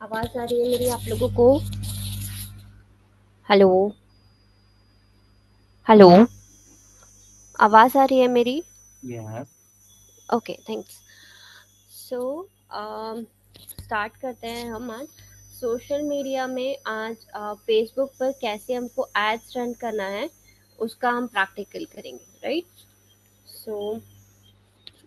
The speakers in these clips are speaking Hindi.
आवाज आ रही है मेरी आप लोगों को? हेलो? हेलो? आवाज आ रही है मेरी? Yes. Okay, thanks. So start करते हैं हम आज। सोशल मीडिया में आज फेसबुक पर कैसे हमको एड्स रन करना है उसका हम प्रैक्टिकल करेंगे, राइट? सो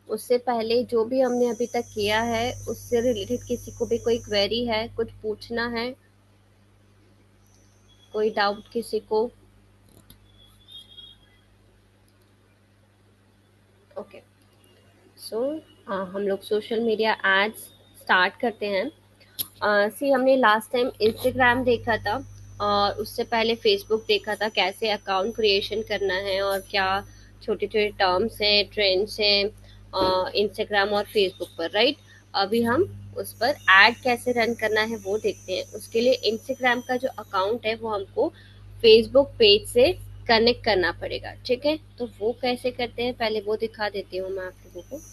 उससे पहले जो भी हमने अभी तक किया है उससे रिलेटेड किसी को भी कोई क्वेरी है, कुछ पूछना है, कोई डाउट किसी को? ओके। सो हम लोग सोशल मीडिया एड्स स्टार्ट करते हैं। सी हमने लास्ट टाइम इंस्टाग्राम देखा था और उससे पहले फेसबुक देखा था, कैसे अकाउंट क्रिएशन करना है और क्या छोटे छोटे टर्म्स हैं, ट्रेंड्स हैं इंस्टाग्राम और फेसबुक पर, राइट? अभी हम उस पर ऐड कैसे रन करना है वो देखते हैं। उसके लिए इंस्टाग्राम का जो अकाउंट है वो हमको फेसबुक पेज से कनेक्ट करना पड़ेगा, ठीक है? तो वो कैसे करते हैं पहले वो दिखा देती हूँ मैं आप लोगों को।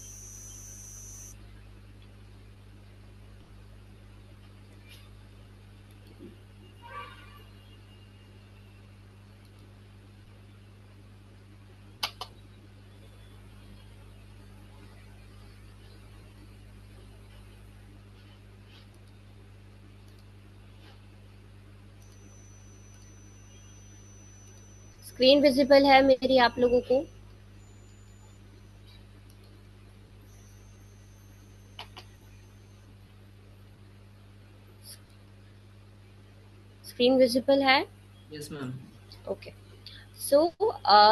स्क्रीन विजिबल है मेरी आप लोगों को? स्क्रीन विजिबल है? Yes, ma'am. ओके। सो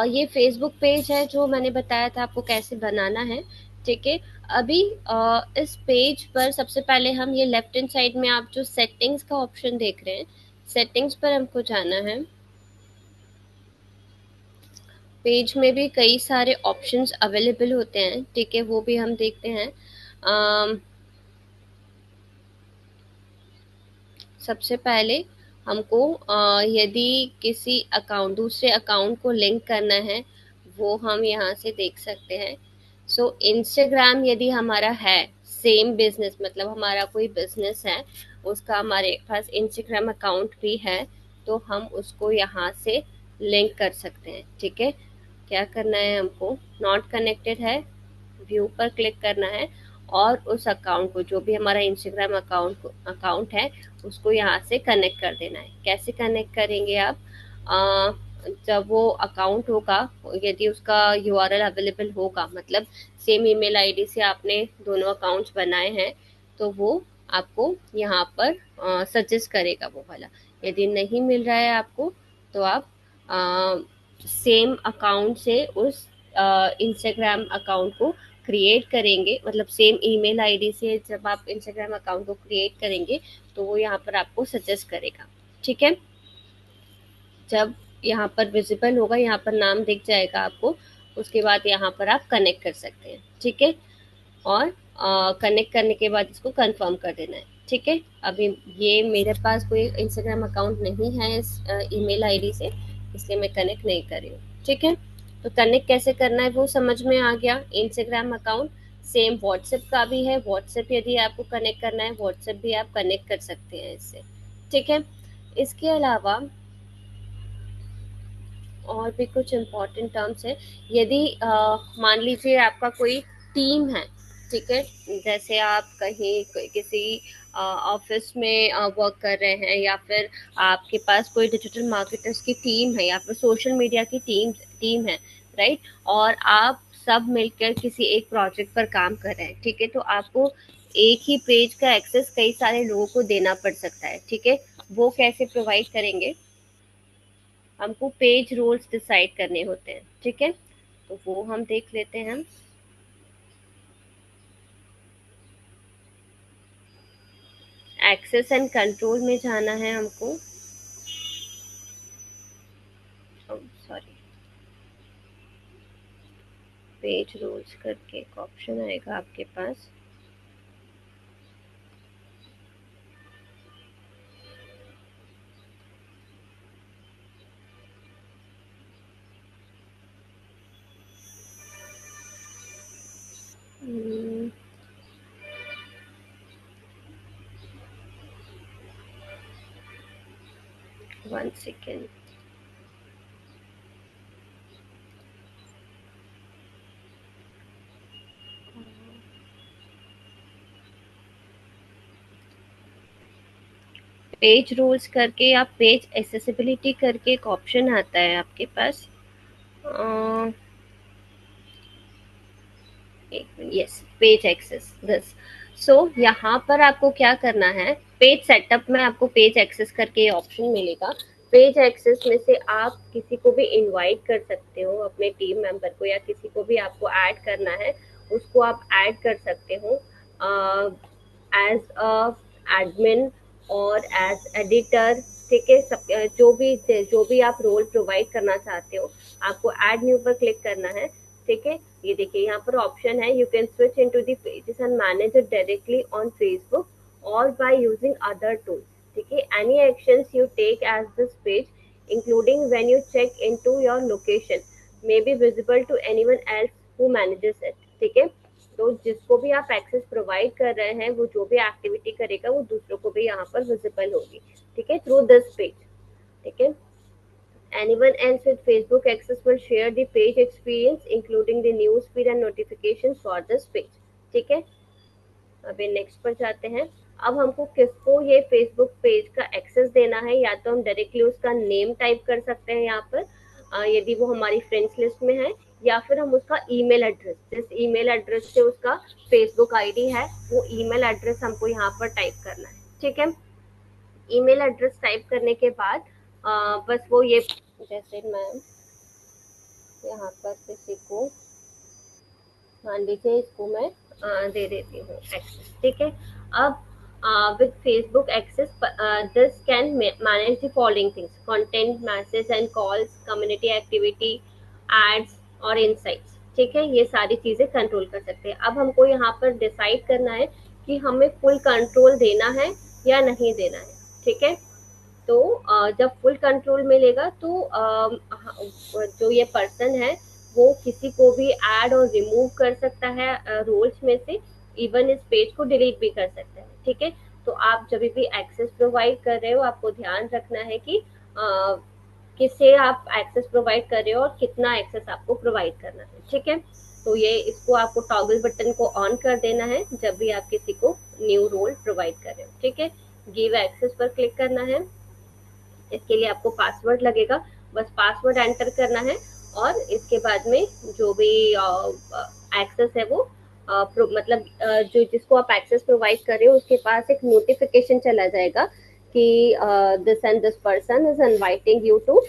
ये फेसबुक पेज है जो मैंने बताया था आपको कैसे बनाना है, ठीक है? अभी इस पेज पर सबसे पहले हम ये लेफ्ट हैंड साइड में आप जो सेटिंग्स का ऑप्शन देख रहे हैं, सेटिंग्स पर हमको जाना है। पेज में भी कई सारे ऑप्शंस अवेलेबल होते हैं, ठीक है? वो भी हम देखते हैं। सबसे पहले हमको यदि किसी अकाउंट दूसरे अकाउंट को लिंक करना है वो हम यहाँ से देख सकते हैं। सो इंस्टाग्राम यदि हमारा है, सेम बिजनेस, मतलब हमारा कोई बिजनेस है, उसका हमारे पास इंस्टाग्राम अकाउंट भी है, तो हम उसको यहाँ से लिंक कर सकते हैं, ठीक है? क्या करना है हमको? नॉट कनेक्टेड है, व्यू पर क्लिक करना है और उस अकाउंट को, जो भी हमारा इंस्टाग्राम अकाउंट है, उसको यहाँ से कनेक्ट कर देना है। कैसे कनेक्ट करेंगे आप? जब वो अकाउंट होगा, यदि उसका यूआरएल अवेलेबल होगा, मतलब सेम ईमेल आईडी से आपने दोनों अकाउंट्स बनाए हैं, तो वो आपको यहाँ पर सजेस्ट करेगा वो वाला। यदि नहीं मिल रहा है आपको तो आप सेम अकाउंट से उस इंस्टाग्राम अकाउंट को क्रिएट करेंगे, मतलब सेम ईमेल आईडी से जब आप इंस्टाग्राम अकाउंट को क्रिएट करेंगे तो वो यहाँ पर आपको सजेस्ट करेगा, ठीक है? जब यहाँ पर विजिबल होगा, यहाँ पर नाम दिख जाएगा आपको, उसके बाद यहाँ पर आप कनेक्ट कर सकते हैं, ठीक है? और कनेक्ट करने के बाद इसको कंफर्म कर देना है, ठीक है? अभी ये मेरे पास कोई इंस्टाग्राम अकाउंट नहीं है इस ईमेल आईडी से, इसलिए मैं कनेक्ट नहीं कर रही हूँ, ठीक है? तो कनेक्ट कैसे करना है वो समझ में आ गया। इंस्टाग्राम अकाउंट सेम व्हाट्सएप का भी है, व्हाट्सएप यदि आपको कनेक्ट करना है, व्हाट्सएप भी आप कनेक्ट कर सकते हैं इससे, ठीक है? इसके अलावा और भी कुछ इम्पोर्टेंट टर्म्स है। यदि मान लीजिए आपका कोई टीम है, ठीक है? जैसे आप कहीं किसी ऑफिस में वर्क कर रहे हैं, या फिर आपके पास कोई डिजिटल मार्केटर्स की टीम है, या फिर सोशल मीडिया की टीम टीम है, राइट? और आप सब मिलकर किसी एक प्रोजेक्ट पर काम कर रहे हैं, ठीक है? तो आपको एक ही पेज का एक्सेस कई सारे लोगों को देना पड़ सकता है, ठीक है? वो कैसे प्रोवाइड करेंगे? हमको पेज रूल्स डिसाइड करने होते हैं, ठीक है? तो वो हम देख लेते हैं। एक्सेस एंड कंट्रोल में जाना है हमको। सॉरी, पेज रूल्स करके एक ऑप्शन आएगा आपके पास। हम्म, 1 सेकेंड। पेज रूल्स करके या पेज एक्सेसिबिलिटी करके एक ऑप्शन आता है आपके पास। Yes, page access this. So यहाँ पर आपको क्या करना है, पेज सेटअप में आपको पेज एक्सेस करके ऑप्शन मिलेगा। पेज एक्सेस में से आप किसी को भी इनवाइट कर सकते हो, अपने टीम मेंबर को, या किसी को भी आपको ऐड करना है उसको आप ऐड कर सकते हो एज अ एडमिन और एज एडिटर। ठीक है, सब जो भी आप रोल प्रोवाइड करना चाहते हो, आपको ऐड न्यू पर क्लिक करना है। ठीक है, ये देखिए यहाँ पर ऑप्शन है, you can switch into the pages and manage it directly on Facebook और बाय यूजिंग अदर टूल्स। ठीक है, any actions you take as this page including when you check into your location may be visible to anyone else who manages it. ठीक है, तो जिसको भी आप एक्सेस प्रोवाइड कर रहे हैं, वो जो भी एक्टिविटी करेगा वो दूसरों को भी यहाँ पर विजिबल होगी। ठीक है, थ्रू दिस पेज। ठीक है, anyone else with Facebook access will share the page experience including the news feed and notifications for this page। ठीक है, अभी नेक्स्ट पर जाते हैं। अब हमको किसको ये फेसबुक पेज का एक्सेस देना है, या तो हम डायरेक्टली उसका नेम टाइप कर सकते हैं यहाँ पर, यदि वो हमारी फ्रेंड्स लिस्ट में है, या फिर हम उसका ईमेल एड्रेस, जिस ईमेल एड्रेस से उसका फेसबुक आईडी है, वो ईमेल एड्रेस हमको यहाँ पर टाइप करना है। ठीक है, ईमेल एड्रेस टाइप करने के बाद बस वो ये, जैसे मैं यहाँ पर किसी को मान लीजिए, इसको मैं दे देती हूँ एक्सेस। ठीक है, अब with Facebook access, this can manage the following things: content, message and calls, community activity, ads और insights। ठीक है, ये सारी चीजें कंट्रोल कर सकते हैं। अब हमको यहाँ पर डिसाइड करना है कि हमें फुल कंट्रोल देना है या नहीं देना है। ठीक है, तो जब फुल कंट्रोल मिलेगा तो जो ये पर्सन है वो किसी को भी ऐड और रिमूव कर सकता है रोल्स में से, इवन इस पेज को डिलीट भी कर सकता है। ठीक है, तो आप जब भी एक्सेस प्रोवाइड कर रहे हो, आपको ध्यान रखना है कि किसे आप एक्सेस प्रोवाइड कर रहे हो और कितना एक्सेस आपको प्रोवाइड करना है। ठीक है, तो ये इसको आपको टॉगल बटन को ऑन कर देना है जब भी आप किसी को न्यू रोल प्रोवाइड कर रहे हो। ठीक है, गिव एक्सेस पर क्लिक करना है। इसके लिए आपको पासवर्ड लगेगा, बस पासवर्ड एंटर करना है, और इसके बाद में जो भी एक्सेस है वो मतलब जो जिसको आप एक्सेस प्रोवाइड कर रहे हो उसके पास एक नोटिफिकेशन चला जाएगा कि this and this person is inviting you to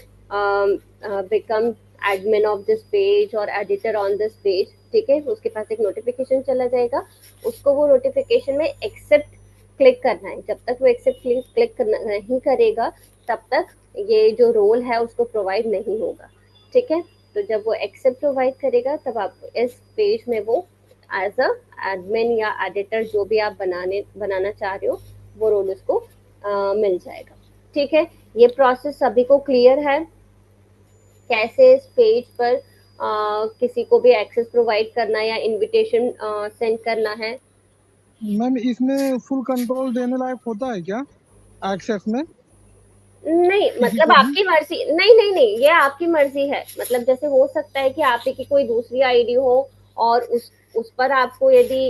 become admin of this page और एडिटर ऑन दिस पेज। ठीक है, उसके पास एक नोटिफिकेशन चला जाएगा, उसको वो नोटिफिकेशन में एक्सेप्ट क्लिक करना है। जब तक वो एक्सेप्ट क्लिक नहीं करेगा तब तक ये जो रोल है उसको प्रोवाइड नहीं होगा। ठीक है, तो जब वो एक्सेप्ट प्रोवाइड करेगा तब आप इस पेज में वो एज अ एडमिन या एडिटर जो भी आप बनाना चाह रहे हो वो रोल उसको मिल जाएगा। ठीक है, ये प्रोसेस सभी को क्लियर है कैसे इस पेज पर किसी को भी एक्सेस प्रोवाइड करना या इनविटेशन सेंड करना है। मैम इसमें फुल कंट्रोल देने लायक होता है क्या एक्सेस में? नहीं, मतलब आपकी मर्जी, नहीं नहीं नहीं, ये आपकी मर्जी है। मतलब जैसे हो सकता है कि आप ही की कोई दूसरी आईडी हो और उस पर आपको यदि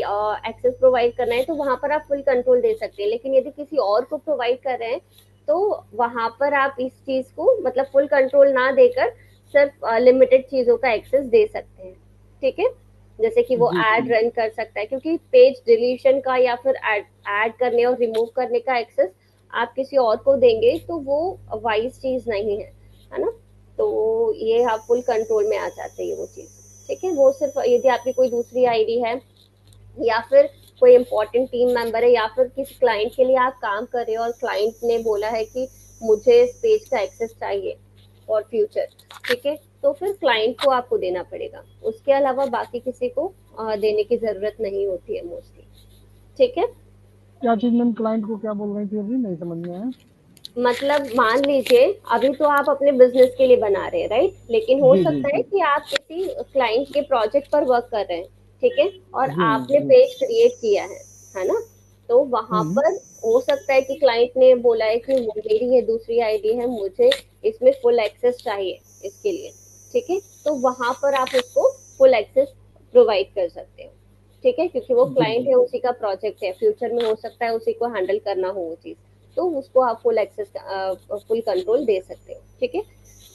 एक्सेस प्रोवाइड करना है तो वहां पर आप फुल कंट्रोल दे सकते हैं, लेकिन यदि किसी और को प्रोवाइड कर रहे हैं तो वहां पर आप इस चीज को मतलब फुल कंट्रोल ना देकर सिर्फ लिमिटेड चीजों का एक्सेस दे सकते हैं। ठीक है, जैसे कि वो एड रन कर सकता है, क्योंकि पेज डिलीशन का या फिर ऐड करने और रिमूव करने का एक्सेस आप किसी और को देंगे तो वो वाइज चीज नहीं है ना। तो ये आप फुल कंट्रोल में आ जाते हैं वो चीज। ठीक है, वो सिर्फ यदि आपकी कोई दूसरी आईडी है या फिर कोई इंपॉर्टेंट टीम मेंबर है या फिर किसी क्लाइंट के लिए आप काम कर रहे हो और क्लाइंट ने बोला है कि मुझे इस पेज का एक्सेस चाहिए फॉर फ्यूचर। ठीक है, तो फिर क्लाइंट को आपको देना पड़ेगा, उसके अलावा बाकी किसी को देने की जरूरत नहीं होती है मोस्टली। ठीक है, क्या चीज मैम, क्लाइंट को क्या बोल रही थी अभी नहीं समझ में आया। मतलब मान लीजिए अभी तो आप अपने बिजनेस के लिए बना रहे हैं, राइट, लेकिन हो जी जी सकता है जी कि आप किसी क्लाइंट के प्रोजेक्ट पर वर्क कर रहे हैं। ठीक है, और जी आपने जी पेज क्रिएट किया है ना, तो वहां हम्म। पर हो सकता है कि क्लाइंट ने बोला है कि वो मेरी ये दूसरी आईडी है, मुझे इसमें फुल एक्सेस चाहिए इसके लिए, ठीक है, तो वहां पर आप उसको फुल एक्सेस प्रोवाइड कर सकते हो, ठीक है, क्योंकि वो जी क्लाइंट जी। है, उसी का प्रोजेक्ट है, फ्यूचर में हो सकता है उसी को हैंडल करना हो वो चीज, तो उसको आप फुल एक्सेस फुल कंट्रोल दे सकते हो, ठीक है।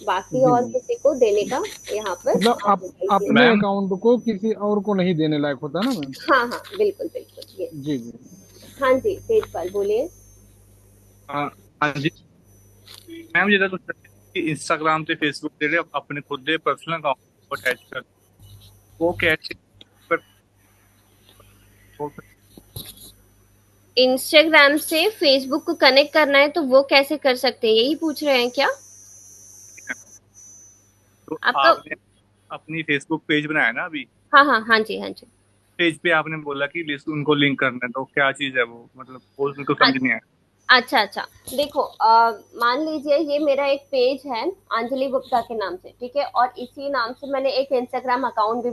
बाकी जी और जी। किसी को देने का यहाँ पर मतलब आप आप बताइए। अपने मैम। अकाउंट को किसी और को नहीं देने लायक होता ना मैम? हाँ हाँ, बिल्कुल बिल्कुल, ये। जी जी। हाँ जी, तेजपाल बोलिए। हाँ। हाँ जी। मैम ये तो कि इंस्टाग्राम से फेसबुक से अपने खुद के पर्सनल अकाउंट को अटैच कर, वो कैसे कर, वो इंस्टाग्राम से फेसबुक को कनेक्ट करना है तो वो कैसे कर सकते हैं, यही पूछ रहे हैं क्या तो आपका? आपने अपनी फेसबुक पेज बनाया ना अभी, हाँ हाँ हाँ जी, हाँ जी। पेज पे आपने बोला कि लिस्ट उनको लिंक करना है, तो क्या चीज है वो, मतलब वो उनको समझ नहीं आया। अच्छा अच्छा, देखो मान लीजिए ये मेरा एक पेज है अंजलि गुप्ता के नाम से, ठीक है, और इसी नाम से मैंने एक इंस्टाग्राम अकाउंट भी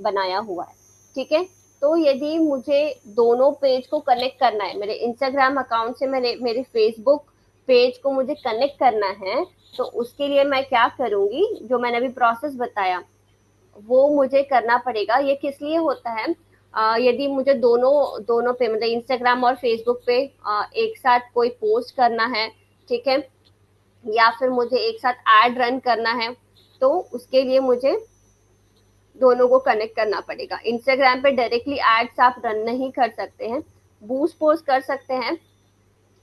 बनाया हुआ है, ठीक है। तो यदि मुझे दोनों पेज को कनेक्ट करना है, मेरे इंस्टाग्राम अकाउंट से मेरे मेरे फेसबुक पेज को मुझे कनेक्ट करना है, तो उसके लिए मैं क्या करूंगी, जो मैंने अभी प्रोसेस बताया वो मुझे करना पड़ेगा। ये किस लिए होता है, यदि मुझे दोनों दोनों पे मतलब इंस्टाग्राम और फेसबुक पे एक साथ कोई पोस्ट करना है, ठीक है, या फिर मुझे एक साथ एड रन करना है, तो उसके लिए मुझे दोनों को कनेक्ट करना पड़ेगा। इंस्टाग्राम पे डायरेक्टली एड्स आप रन नहीं कर सकते हैं, बूस्ट पोस्ट कर सकते हैं,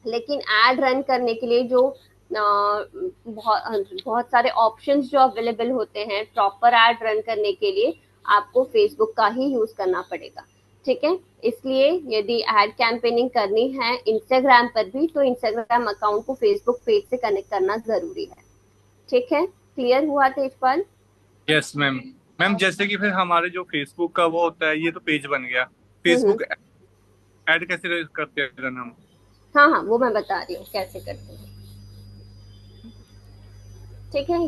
लेकिन एड रन करने के लिए जो बहुत सारे ऑप्शंस जो अवेलेबल होते हैं प्रॉपर एड रन करने के लिए, आपको फेसबुक का ही यूज करना पड़ेगा, ठीक है। इसलिए यदि एड कैंपेनिंग करनी है इंस्टाग्राम पर भी, तो इंस्टाग्राम अकाउंट को फेसबुक पेज से कनेक्ट करना जरूरी है, ठीक है। क्लियर हुआ तेजपाल? Yes ma'am. मैम जैसे कि फिर हमारे जो फेसबुक का वो होता है, ये तो पेज बन गया, हम्म। फेसबुक ऐड कैसे करते हैं रन हम। हाँ हाँ, वो मैं बता रही हूँ कैसे करते हैं, ठीक है।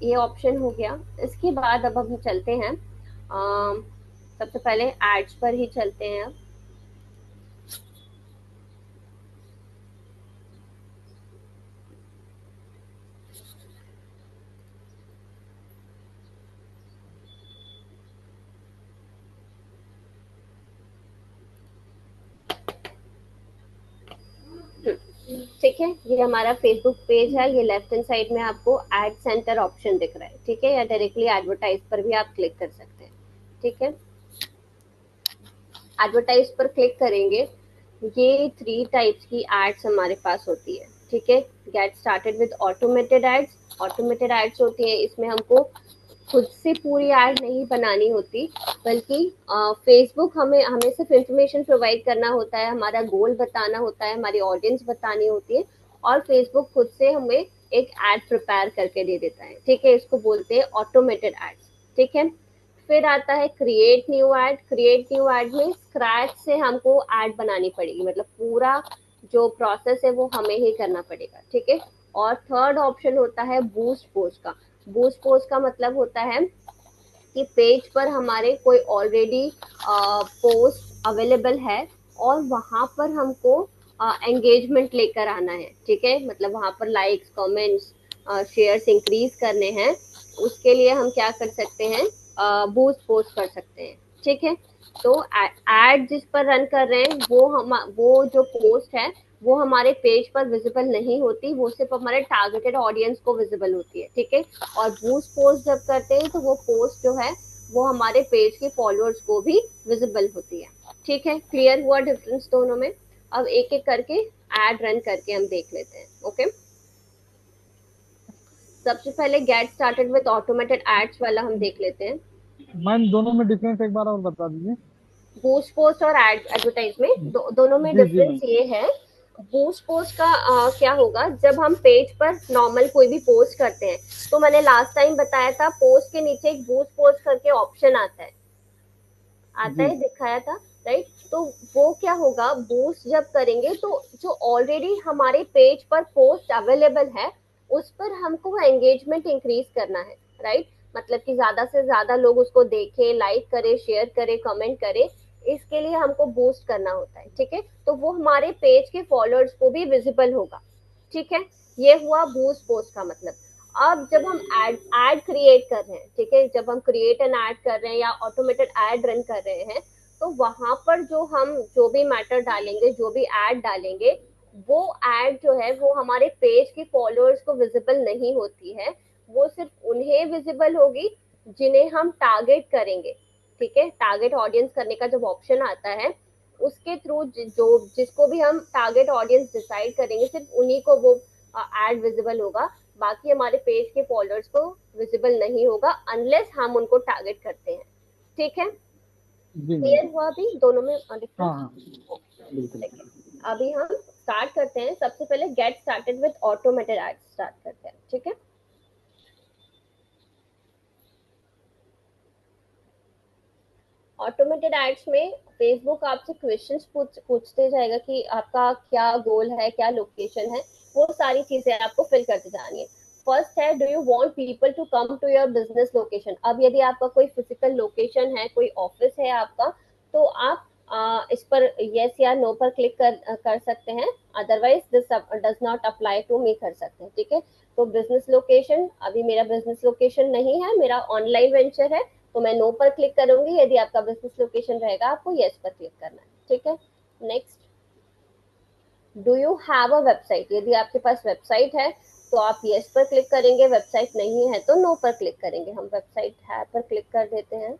ये ऑप्शन हो गया। इसके बाद अब हम चलते हैं, सबसे पहले एड्स पर ही चलते हैं अब। ठीक है, ये हमारा फेसबुक पेज है, ये लेफ्ट हैंड साइड में आपको एड सेंटर ऑप्शन दिख रहा है, ठीक है, या डायरेक्टली एडवर्टाइज पर भी आप क्लिक कर सकते हैं, ठीक है। एडवर्टाइज पर क्लिक करेंगे, ये 3 टाइप्स की एड्स हमारे पास होती है, ठीक है। Get started with automated ads, automated ads होती है, इसमें हमको खुद से पूरी ऐड नहीं बनानी होती, बल्कि फेसबुक हमें हमें सिर्फ इंफॉर्मेशन प्रोवाइड करना होता है, हमारा गोल बताना होता है, हमारी ऑडियंस बतानी होती है, और फेसबुक खुद से हमें एक ऐड प्रिपेयर करके दे देता है, ठीक है। इसको बोलते हैं ऑटोमेटेड एड्स, ठीक है। फिर आता है create new add. Create new add में स्क्रैच से हमको ऐड बनानी पड़ेगी, मतलब पूरा जो प्रोसेस है वो हमें ही करना पड़ेगा, ठीक है। और थर्ड ऑप्शन होता है बूस्ट पोस्ट का। बूस्ट पोस्ट का मतलब होता है कि पेज पर हमारे कोई ऑलरेडी पोस्ट अवेलेबल है, और वहां पर हमको एंगेजमेंट लेकर आना है, ठीक है, मतलब वहां पर लाइक्स कमेंट्स शेयर्स इंक्रीज करने हैं, उसके लिए हम क्या कर सकते हैं, बूस्ट पोस्ट कर सकते हैं, ठीक है। तो एड जिस पर रन कर रहे हैं वो जो पोस्ट है वो हमारे पेज पर विजिबल नहीं होती, वो सिर्फ हमारे टारगेटेड ऑडियंस को विजिबल होती है, ठीक है। और बूस्ट पोस्ट जब करते हैं तो वो पोस्ट जो है वो हमारे पेज के फॉलोअर्स को भी विजिबल होती है, ठीक है। क्लियर हुआ डिफरेंस दोनों में? अब एक एक करके एड रन करके हम देख लेते हैं, ओके। सबसे पहले get started with automated ads वाला हम देख लेते हैं। मैम दोनों में डिफरेंस एक बार और बता दीजिए। बूस्ट पोस्ट और एडवर्टाइज में दोनों में जी जी डिफरेंस मैम। ये है, बूस्ट पोस्ट का क्या होगा, जब हम पेज पर नॉर्मल कोई भी पोस्ट करते हैं, तो मैंने लास्ट टाइम बताया था पोस्ट के नीचे एक बूस्ट पोस्ट करके ऑप्शन आता जी है, दिखाया था, राइट। तो वो क्या होगा, बूस्ट जब करेंगे तो जो ऑलरेडी हमारे पेज पर पोस्ट अवेलेबल है उस पर हमको एंगेजमेंट इंक्रीज करना है, राइट। मतलब कि ज्यादा से ज्यादा लोग उसको देखें, लाइक करें, शेयर करें, कमेंट करें, इसके लिए हमको बूस्ट करना होता है, ठीक है। तो वो हमारे पेज के फॉलोअर्स को भी विजिबल होगा, ठीक है। ये हुआ बूस्ट पोस्ट का मतलब। अब जब हम एड क्रिएट कर रहे हैं, ठीक है, जब हम क्रिएट एन ऐड कर रहे हैं या ऑटोमेटेड ऐड रन कर रहे हैं, तो वहां पर जो भी मैटर डालेंगे, जो भी ऐड डालेंगे, वो ऐड जो है वो हमारे पेज के फॉलोअर्स को विजिबल नहीं होती है। वो सिर्फ उन्हें विजिबल होगी जिन्हें हम टारगेट करेंगे, ठीक है। टारगेट ऑडियंस करने का जब ऑप्शन आता है, उसके थ्रू जो जिसको भी हम टारगेट ऑडियंस डिसाइड करेंगे, सिर्फ उन्हीं को वो एड विजिबल होगा। बाकी हमारे पेज के फॉलोअर्स को विजिबल नहीं होगा अनलेस हम उनको टारगेट करते हैं, ठीक है। जी मैम। क्लियर हुआ अभी दोनों में डिफरेंस? हाँ बिल्कुल। अभी हम स्टार्ट करते हैं। सबसे पहले get started with automated ads start करते हैं, ठीक है। ऑटोमेटेड एड्स में फेसबुक आपसे क्वेश्चंस पूछते जाएगा कि आपका क्या गोल है, क्या लोकेशन है, वो सारी चीजें आपको फिल करते जानी है। फर्स्ट है, do you want people to come to your business location. अब यदि आपका कोई फिजिकल लोकेशन है, कोई ऑफिस है आपका, तो आप इस पर यस या नो पर क्लिक कर सकते हैं। Otherwise this does not apply to me कर सकते हैं, ठीक है। तो बिजनेस लोकेशन, अभी मेरा बिजनेस लोकेशन नहीं है, मेरा ऑनलाइन वेंचर है, तो मैं नो पर क्लिक करूंगी। यदि आपका बिजनेस लोकेशन रहेगा, आपको यस पर क्लिक करना है, ठीक है। Next, do you have a website. यदि आपके पास वेबसाइट है तो आप यस पर क्लिक करेंगे, वेबसाइट नहीं है तो नो पर क्लिक करेंगे। हम वेबसाइट है पर क्लिक कर देते हैं।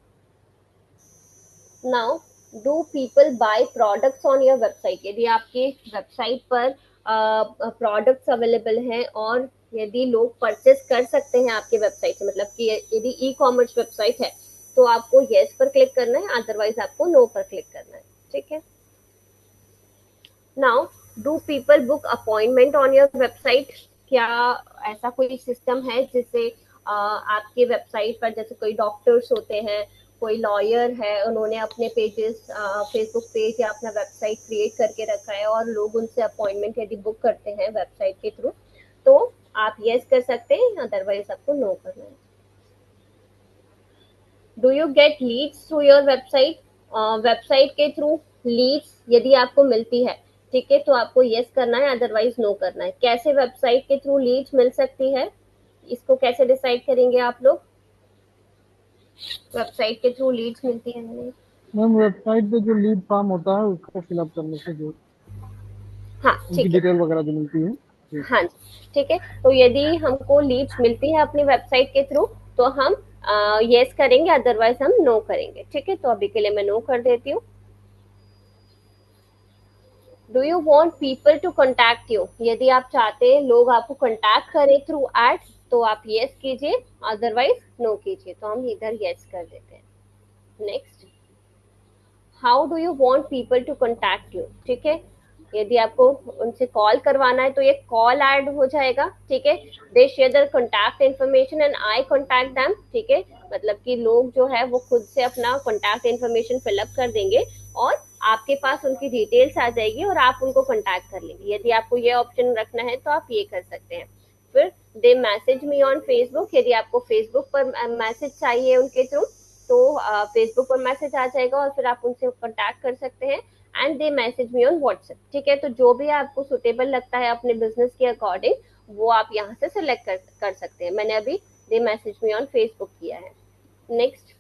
Now, do people buy products on your website. यदि आपके वेबसाइट पर प्रोडक्ट्स अवेलेबल हैं और यदि लोग परचेस कर सकते हैं आपके वेबसाइट से, मतलब कि यदि ई कॉमर्स वेबसाइट है, तो आपको यस पर क्लिक करना है, अदरवाइज आपको नो पर क्लिक करना है, ठीक है। Now, do people book appointment on your website. क्या ऐसा कोई सिस्टम है जिससे आपके वेबसाइट पर, जैसे कोई डॉक्टर्स होते हैं, कोई लॉयर है, उन्होंने अपने पेजेस फेसबुक पेज या अपना वेबसाइट क्रिएट करके रखा है और लोग उनसे अपॉइंटमेंट यदि बुक करते हैं वेबसाइट के थ्रू, तो आप यस कर सकते हैं, अदरवाइज आपको नो करना है। Do you get leads through your website. Website के थ्रू लीड्स यदि आपको मिलती है, ठीक है, तो आपको यस करना है, अदरवाइज नो करना है। कैसे वेबसाइट के थ्रू लीड्स मिल सकती है, इसको कैसे डिसाइड करेंगे आप लोग। वेबसाइट के थ्रू लीड्स मिलती है नहीं? मैम वेबसाइट पे जो लीड फॉर्म होता है उसको फिलअप करने से जो हाँ, उनकी ठीक है। डिटेल वगैरह जो मिलती है जी। हाँ जी, ठीक है। तो यदि हमको लीड्स मिलती है अपनी वेबसाइट के थ्रू, तो हम यस करेंगे, अदरवाइज हम नो करेंगे, ठीक है। तो अभी के लिए मैं नो कर देती हूँ। Do you want people to contact you. यदि आप चाहते हैं लोग आपको कॉन्टैक्ट करें थ्रू एड, तो आप यस कीजिए, अदरवाइज नो कीजिए। तो हम इधर यस कर देते हैं। Next, how do you want people to contact you, ठीक है। यदि आपको उनसे कॉल करवाना है तो ये कॉल ऐड हो जाएगा, ठीक है। They share their contact information and I contact them, ठीक है। मतलब कि लोग जो है वो खुद से अपना कॉन्टैक्ट इन्फॉर्मेशन फिलअप कर देंगे और आपके पास उनकी डिटेल्स आ जाएगी और आप उनको कॉन्टैक्ट कर लेंगे। यदि आपको ये ऑप्शन रखना है तो आप ये कर सकते हैं। फिर दे मैसेज मी ऑन फेसबुक। यदि आपको फेसबुक पर मैसेज चाहिए उनके थ्रू, तो फेसबुक पर मैसेज आ जाएगा और फिर आप उनसे कॉन्टैक्ट कर सकते हैं। And they message me on WhatsApp, ठीक है। तो जो भी आपको सुटेबल लगता है अपने बिजनेस के अकॉर्डिंग, वो आप यहाँ से सिलेक्ट कर सकते हैं। मैंने अभी the message me on Facebook किया है। Next,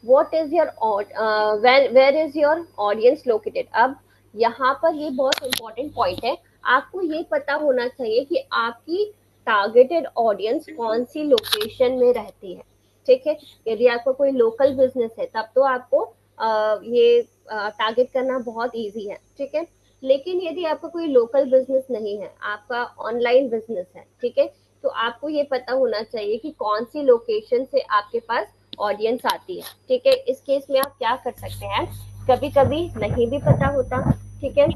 what is your where is your audience located. अब यहाँ पर ये बहुत इंपॉर्टेंट पॉइंट है। आपको ये पता होना चाहिए कि आपकी टारगेटेड ऑडियंस कौन सी लोकेशन में रहती है, ठीक है। यदि आपका कोई लोकल बिजनेस है तब तो आपको ये टारगेट करना बहुत इजी है, ठीक है। लेकिन यदि आपका कोई लोकल बिजनेस नहीं है, आपका ऑनलाइन बिजनेस है, ठीक है, तो आपको ये पता होना चाहिए कि कौन सी लोकेशन से आपके पास ऑडियंस आती है, ठीक है। इस केस में आप क्या कर सकते हैं, कभी कभी नहीं भी पता होता, ठीक है।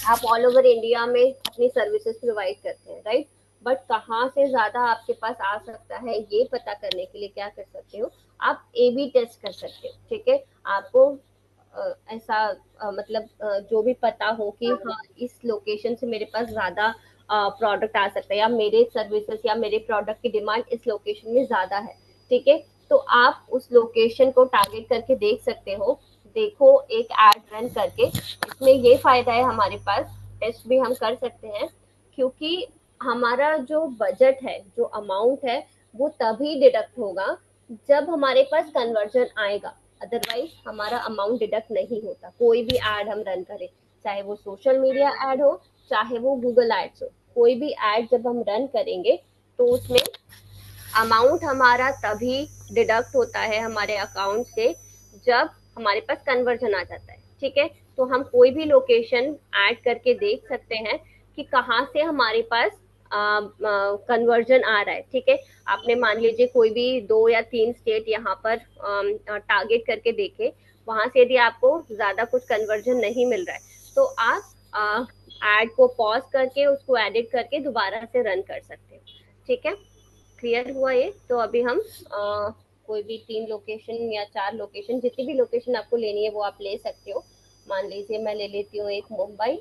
आप ऑल ओवर इंडिया में अपनी सर्विसेज प्रोवाइड करते हैं, राइट। बट कहाँ से ज्यादा आपके पास आ सकता है, ये पता करने के लिए क्या कर सकते हो, आप ए बी टेस्ट कर सकते हो, ठीक है। आपको ऐसा मतलब जो भी पता हो कि हाँ, इस लोकेशन से मेरे पास ज्यादा प्रोडक्ट आ सकता है, या मेरे सर्विसेज या मेरे प्रोडक्ट की डिमांड इस लोकेशन में ज्यादा है, ठीक है। तो आप उस लोकेशन को टारगेट करके देख सकते हो। देखो एक एड रन करके, इसमें ये फायदा है हमारे पास, टेस्ट भी हम कर सकते हैं, क्योंकि हमारा जो बजट है, जो अमाउंट है, वो तभी डिडक्ट होगा जब हमारे पास कन्वर्जन आएगा, अदरवाइज हमारा अमाउंट डिडक्ट नहीं होता। कोई भी एड हम रन करें, चाहे वो सोशल मीडिया एड हो, चाहे वो गूगल एड्स हो, कोई भी एड जब हम रन करेंगे तो उसमें अमाउंट हमारा तभी डिडक्ट होता है हमारे अकाउंट से जब हमारे पास कन्वर्जन आ जाता है। ठीक है, तो हम कोई भी लोकेशन ऐड करके देख सकते हैं कि कहाँ से हमारे पास कन्वर्जन आ रहा है। ठीक है, आपने मान लीजिए कोई भी 2 या 3 स्टेट यहाँ पर टारगेट करके देखे, वहां से यदि आपको ज्यादा कुछ कन्वर्जन नहीं मिल रहा है तो आप एड को पॉज करके उसको एडिट करके दोबारा से रन कर सकते हैं। ठीक है, क्लियर हुआ ये? तो अभी हम कोई भी 3 लोकेशन या 4 लोकेशन, जितनी भी लोकेशन आपको लेनी है वो आप ले सकते हो। मान लीजिए मैं ले लेती हूँ एक मुंबई,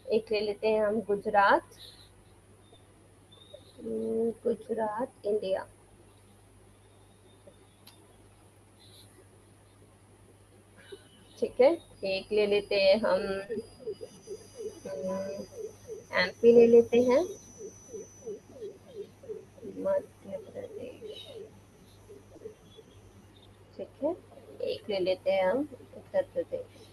एक ले लेते हैं हम गुजरात, गुजरात इंडिया। ठीक है, एक ले लेते हैं हम एमपी ले लेते हैं, मध्य प्रदेश। ठीक है, एक ले लेते हैं हम उत्तर प्रदेश।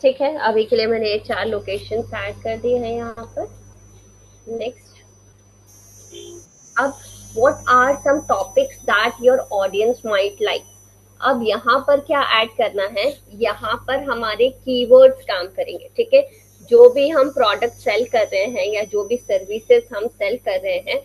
ठीक है, अभी के लिए मैंने 4 लोकेशन ऐड कर दिए हैं यहाँ पर। नेक्स्ट, अब what are some topics that your audience might like? अब यहाँ पर क्या ऐड करना है, यहाँ पर हमारे कीवर्ड्स काम करेंगे। ठीक है, जो भी हम प्रोडक्ट सेल कर रहे हैं या जो भी सर्विसेज हम सेल कर रहे हैं,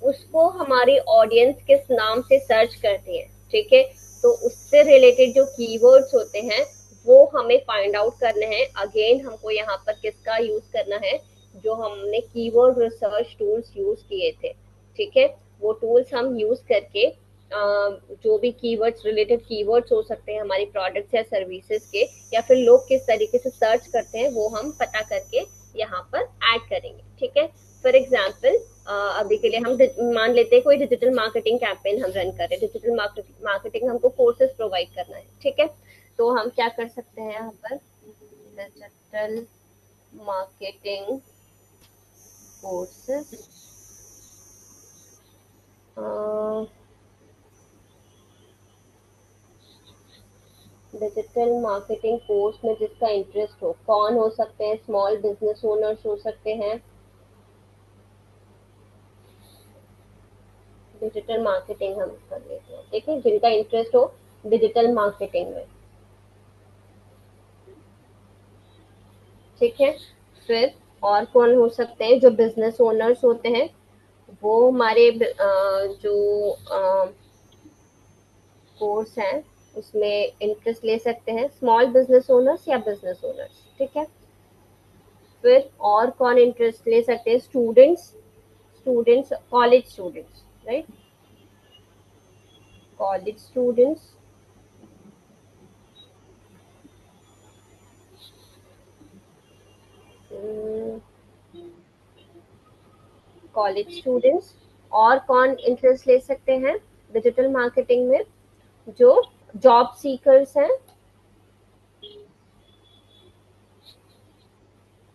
उसको हमारी ऑडियंस किस नाम से सर्च करती है। ठीक है, तो उससे रिलेटेड जो कीवर्ड्स होते हैं वो हमें फाइंड आउट करने हैं। अगेन हमको यहाँ पर किसका यूज करना है, जो हमने कीवर्ड रिसर्च टूल्स यूज किए थे। ठीक है, वो टूल्स हम यूज करके जो भी कीवर्ड्स, रिलेटेड कीवर्ड्स हो सकते हैं हमारी प्रोडक्ट्स या सर्विसेज के, या फिर लोग किस तरीके से सर्च करते हैं, वो हम पता करके यहाँ पर ऐड करेंगे। ठीक है, फॉर एग्जाम्पल अभी के लिए हम मान लेते हैं कोई डिजिटल मार्केटिंग कैंपेन हम रन कर रहे हैं, डिजिटल मार्केटिंग हमको कोर्सेज प्रोवाइड करना है। ठीक है, तो हम क्या कर सकते हैं यहाँ पर, digital marketing courses, digital marketing course में जिसका इंटरेस्ट हो, कौन हो सकते हैं, स्मॉल बिजनेस ओनर्स हो सकते हैं, डिजिटल मार्केटिंग हम कर लेते हैं। ठीक है, जिनका इंटरेस्ट हो डिजिटल मार्केटिंग में। ठीक है, फिर और कौन हो सकते हैं, जो बिजनेस ओनर्स होते हैं वो हमारे जो कोर्स हैं उसमें इंटरेस्ट ले सकते हैं, स्मॉल बिजनेस ओनर्स या बिजनेस ओनर्स। ठीक है, फिर और कौन इंटरेस्ट ले सकते हैं, students, college students, right, college students, college students. और कौन इंटरेस्ट ले सकते हैं डिजिटल मार्केटिंग में, जो जॉब सीकर्स हैं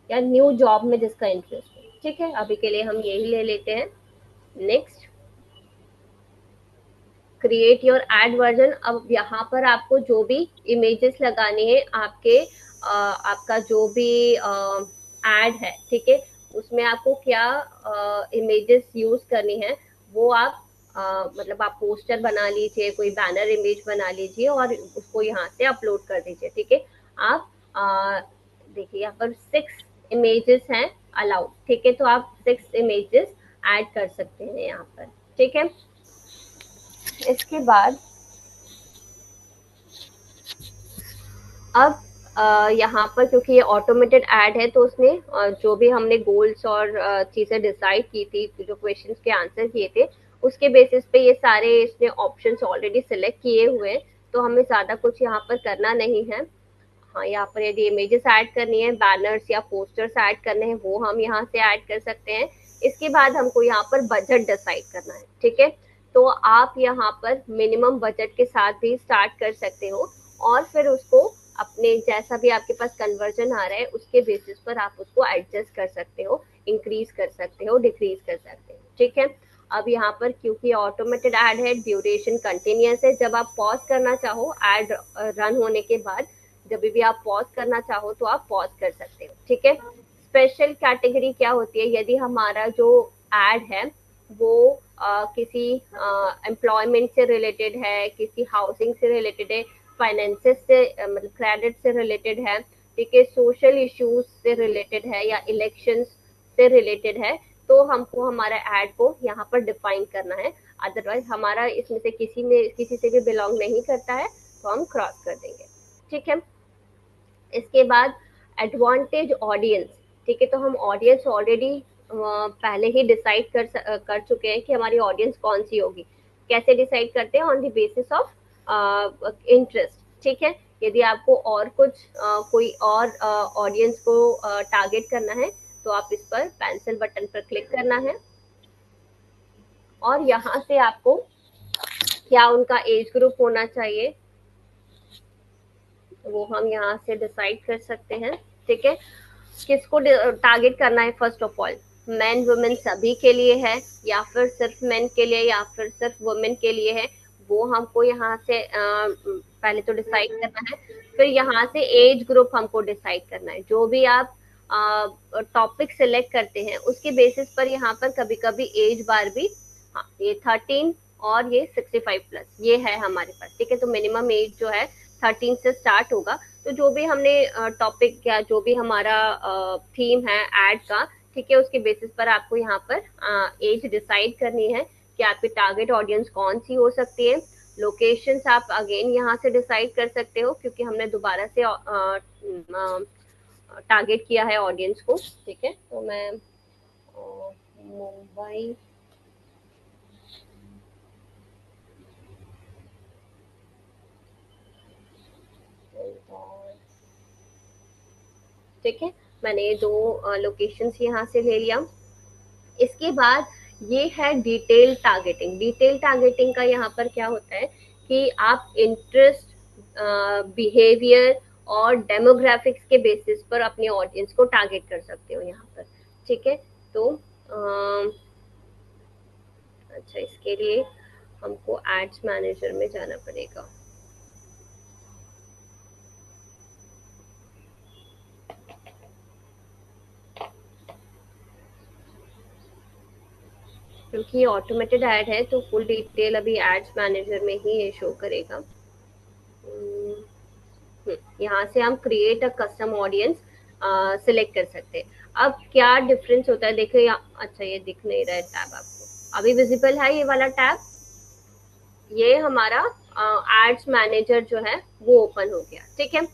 या न्यू जॉब में जिसका इंटरेस्ट है। ठीक है, अभी के लिए हम यही ले लेते हैं। Next, create your add version. अब यहाँ पर आपको जो भी इमेजेस लगानी है, आपका जो भी एड है, ठीक है, उसमें आपको क्या इमेजेस यूज करनी है वो आप मतलब आप पोस्टर बना लीजिए, कोई बैनर इमेज बना लीजिए और उसको यहाँ से अपलोड कर दीजिए। ठीक है, आप देखिए यहाँ पर 6 इमेजेस हैं अलाउड। ठीक है, तो आप 6 इमेजेस ऐड कर सकते हैं यहाँ पर। ठीक है, इसके बाद अब यहाँ पर क्योंकि ये ऑटोमेटेड ऐड है तो उसमें जो भी हमने गोल्स और चीजें डिसाइड की थी, जो क्वेश्चंस के आंसर किए थे, उसके बेसिस पे ये सारे इसने ऑप्शंस ऑलरेडी सिलेक्ट किए हुए हैं, तो हमें ज्यादा कुछ यहाँ पर करना नहीं है। हाँ, यहाँ पर यदि इमेजेस ऐड करनी है, बैनर्स या पोस्टर्स ऐड करने हैं, वो हम यहाँ से ऐड कर सकते हैं। इसके बाद हमको यहाँ पर बजट डिसाइड करना है, ठीक है। तो आप यहाँ पर मिनिमम बजट के साथ भी स्टार्ट कर सकते हो और फिर उसको अपने जैसा भी आपके पास कन्वर्जन आ रहा है उसके बेसिस पर आप उसको एडजस्ट कर सकते हो, इंक्रीज कर सकते हो, डिक्रीज कर सकते हो, ठीक है। अब यहाँ पर क्योंकि ऑटोमेटेड ऐड है, ड्यूरेशन कंटिन्यूअस है, जब आप पॉज करना चाहो ऐड रन होने के बाद, जब भी आप पॉज करना चाहो तो आप पॉज कर सकते हो, ठीक है। स्पेशल कैटेगरी क्या होती है, यदि हमारा जो ऐड है वो किसी एम्प्लॉयमेंट से रिलेटेड है, किसी हाउसिंग से रिलेटेड है, फाइनेंसेस से मतलब क्रेडिट से रिलेटेड है, ठीक है, सोशल इश्यूज से रिलेटेड है या इलेक्शंस से रिलेटेड है, तो हमको हमारा ऐड को यहाँ पर डिफाइन करना है। अदरवाइज हमारा इसमें से किसी से भी बिलोंग नहीं करता है तो हम क्रॉस कर देंगे, ठीक है। इसके बाद एडवांटेज ऑडियंस, ठीक है। तो हम ऑडियंस ऑलरेडी पहले ही डिसाइड कर चुके हैं कि हमारी ऑडियंस कौन सी होगी। कैसे डिसाइड करते हैं? On the basis of interest, ठीक है। यदि आपको और कुछ कोई और ऑडियंस को टारगेट करना है तो आप इस पर पेंसिल बटन पर क्लिक करना है और यहाँ से आपको क्या उनका एज ग्रुप होना चाहिए वो हम यहाँ से डिसाइड कर सकते हैं, ठीक है। किसको टारगेट करना है? First of all man women सभी के लिए है या फिर सिर्फ मैन के लिए या फिर सिर्फ वुमेन के लिए है, वो हमको यहाँ से पहले तो डिसाइड करना है। फिर यहाँ से एज ग्रुप हमको डिसाइड करना है। जो भी आप टॉपिक सिलेक्ट करते हैं उसके बेसिस पर यहाँ पर कभी कभी एज बार भी, हाँ ये 13 और ये 65+ ये है हमारे पास, ठीक है। तो मिनिमम एज जो है 13 से स्टार्ट होगा। तो जो भी हमने टॉपिक या जो भी हमारा थीम है ऐड का, ठीक है, उसके बेसिस पर आपको यहाँ पर एज डिसाइड करनी है कि आपकी टारगेट ऑडियंस कौन सी हो सकती है। लोकेशंस आप अगेन यहाँ से डिसाइड कर सकते हो क्योंकि हमने दोबारा से टारगेट किया है ऑडियंस को, ठीक है। तो मैं मुंबई ठीक है, मैंने ये दो लोकेशंस यहाँ से ले लिया। इसके बाद ये है डिटेल टारगेटिंग। डिटेल टारगेटिंग का यहाँ पर क्या होता है कि आप इंटरेस्ट, बिहेवियर और डेमोग्राफिक्स के बेसिस पर अपनी ऑडियंस को टारगेट कर सकते हो यहाँ पर, ठीक है। तो अच्छा, इसके लिए हमको एड्स मैनेजर में जाना पड़ेगा। क्योंकि ऑटोमेटेड ऐड है तो फुल डिटेल अभी एड्स मैनेजर में ही ये शो करेगा। यहाँ से हम create a custom audience select कर सकते हैं। अब क्या डिफरेंस होता है देखो यहाँ, अच्छा ये दिख नहीं रहा है टैब आपको, अभी विजिबल है ये वाला टैब, ये हमारा एड्स मैनेजर जो है वो ओपन हो गया, ठीक है।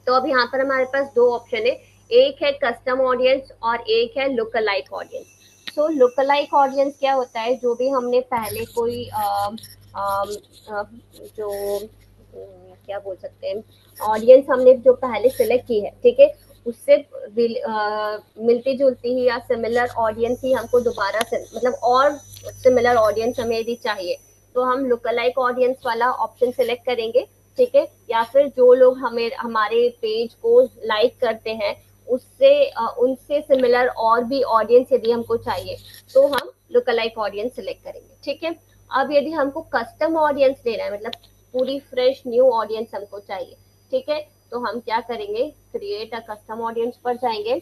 तो अब यहाँ पर हमारे पास दो ऑप्शन है, एक है कस्टम ऑडियंस और एक है look alike audience. So look alike audience क्या होता है, जो भी हमने पहले कोई जो क्या बोल सकते हैं, ऑडियंस हमने जो पहले सिलेक्ट की है, ठीक है, उससे मिलती जुलती ही या सिमिलर ऑडियंस ही हमको दोबारा से मतलब और सिमिलर ऑडियंस हमें यदि चाहिए तो हम लुक अलाइक ऑडियंस वाला ऑप्शन सिलेक्ट करेंगे, ठीक है। या फिर जो लोग हमें हमारे पेज को लाइक करते हैं उससे उनसे सिमिलर और भी ऑडियंस यदि हमको चाहिए तो हम लुक अलाइक ऑडियंस सिलेक्ट करेंगे, ठीक है। अब यदि हमको कस्टम ऑडियंस लेना है, मतलब पूरी फ्रेश न्यू ऑडियंस हमको चाहिए, ठीक है, तो हम क्या करेंगे, क्रिएट अ कस्टम ऑडियंस पर जाएंगे।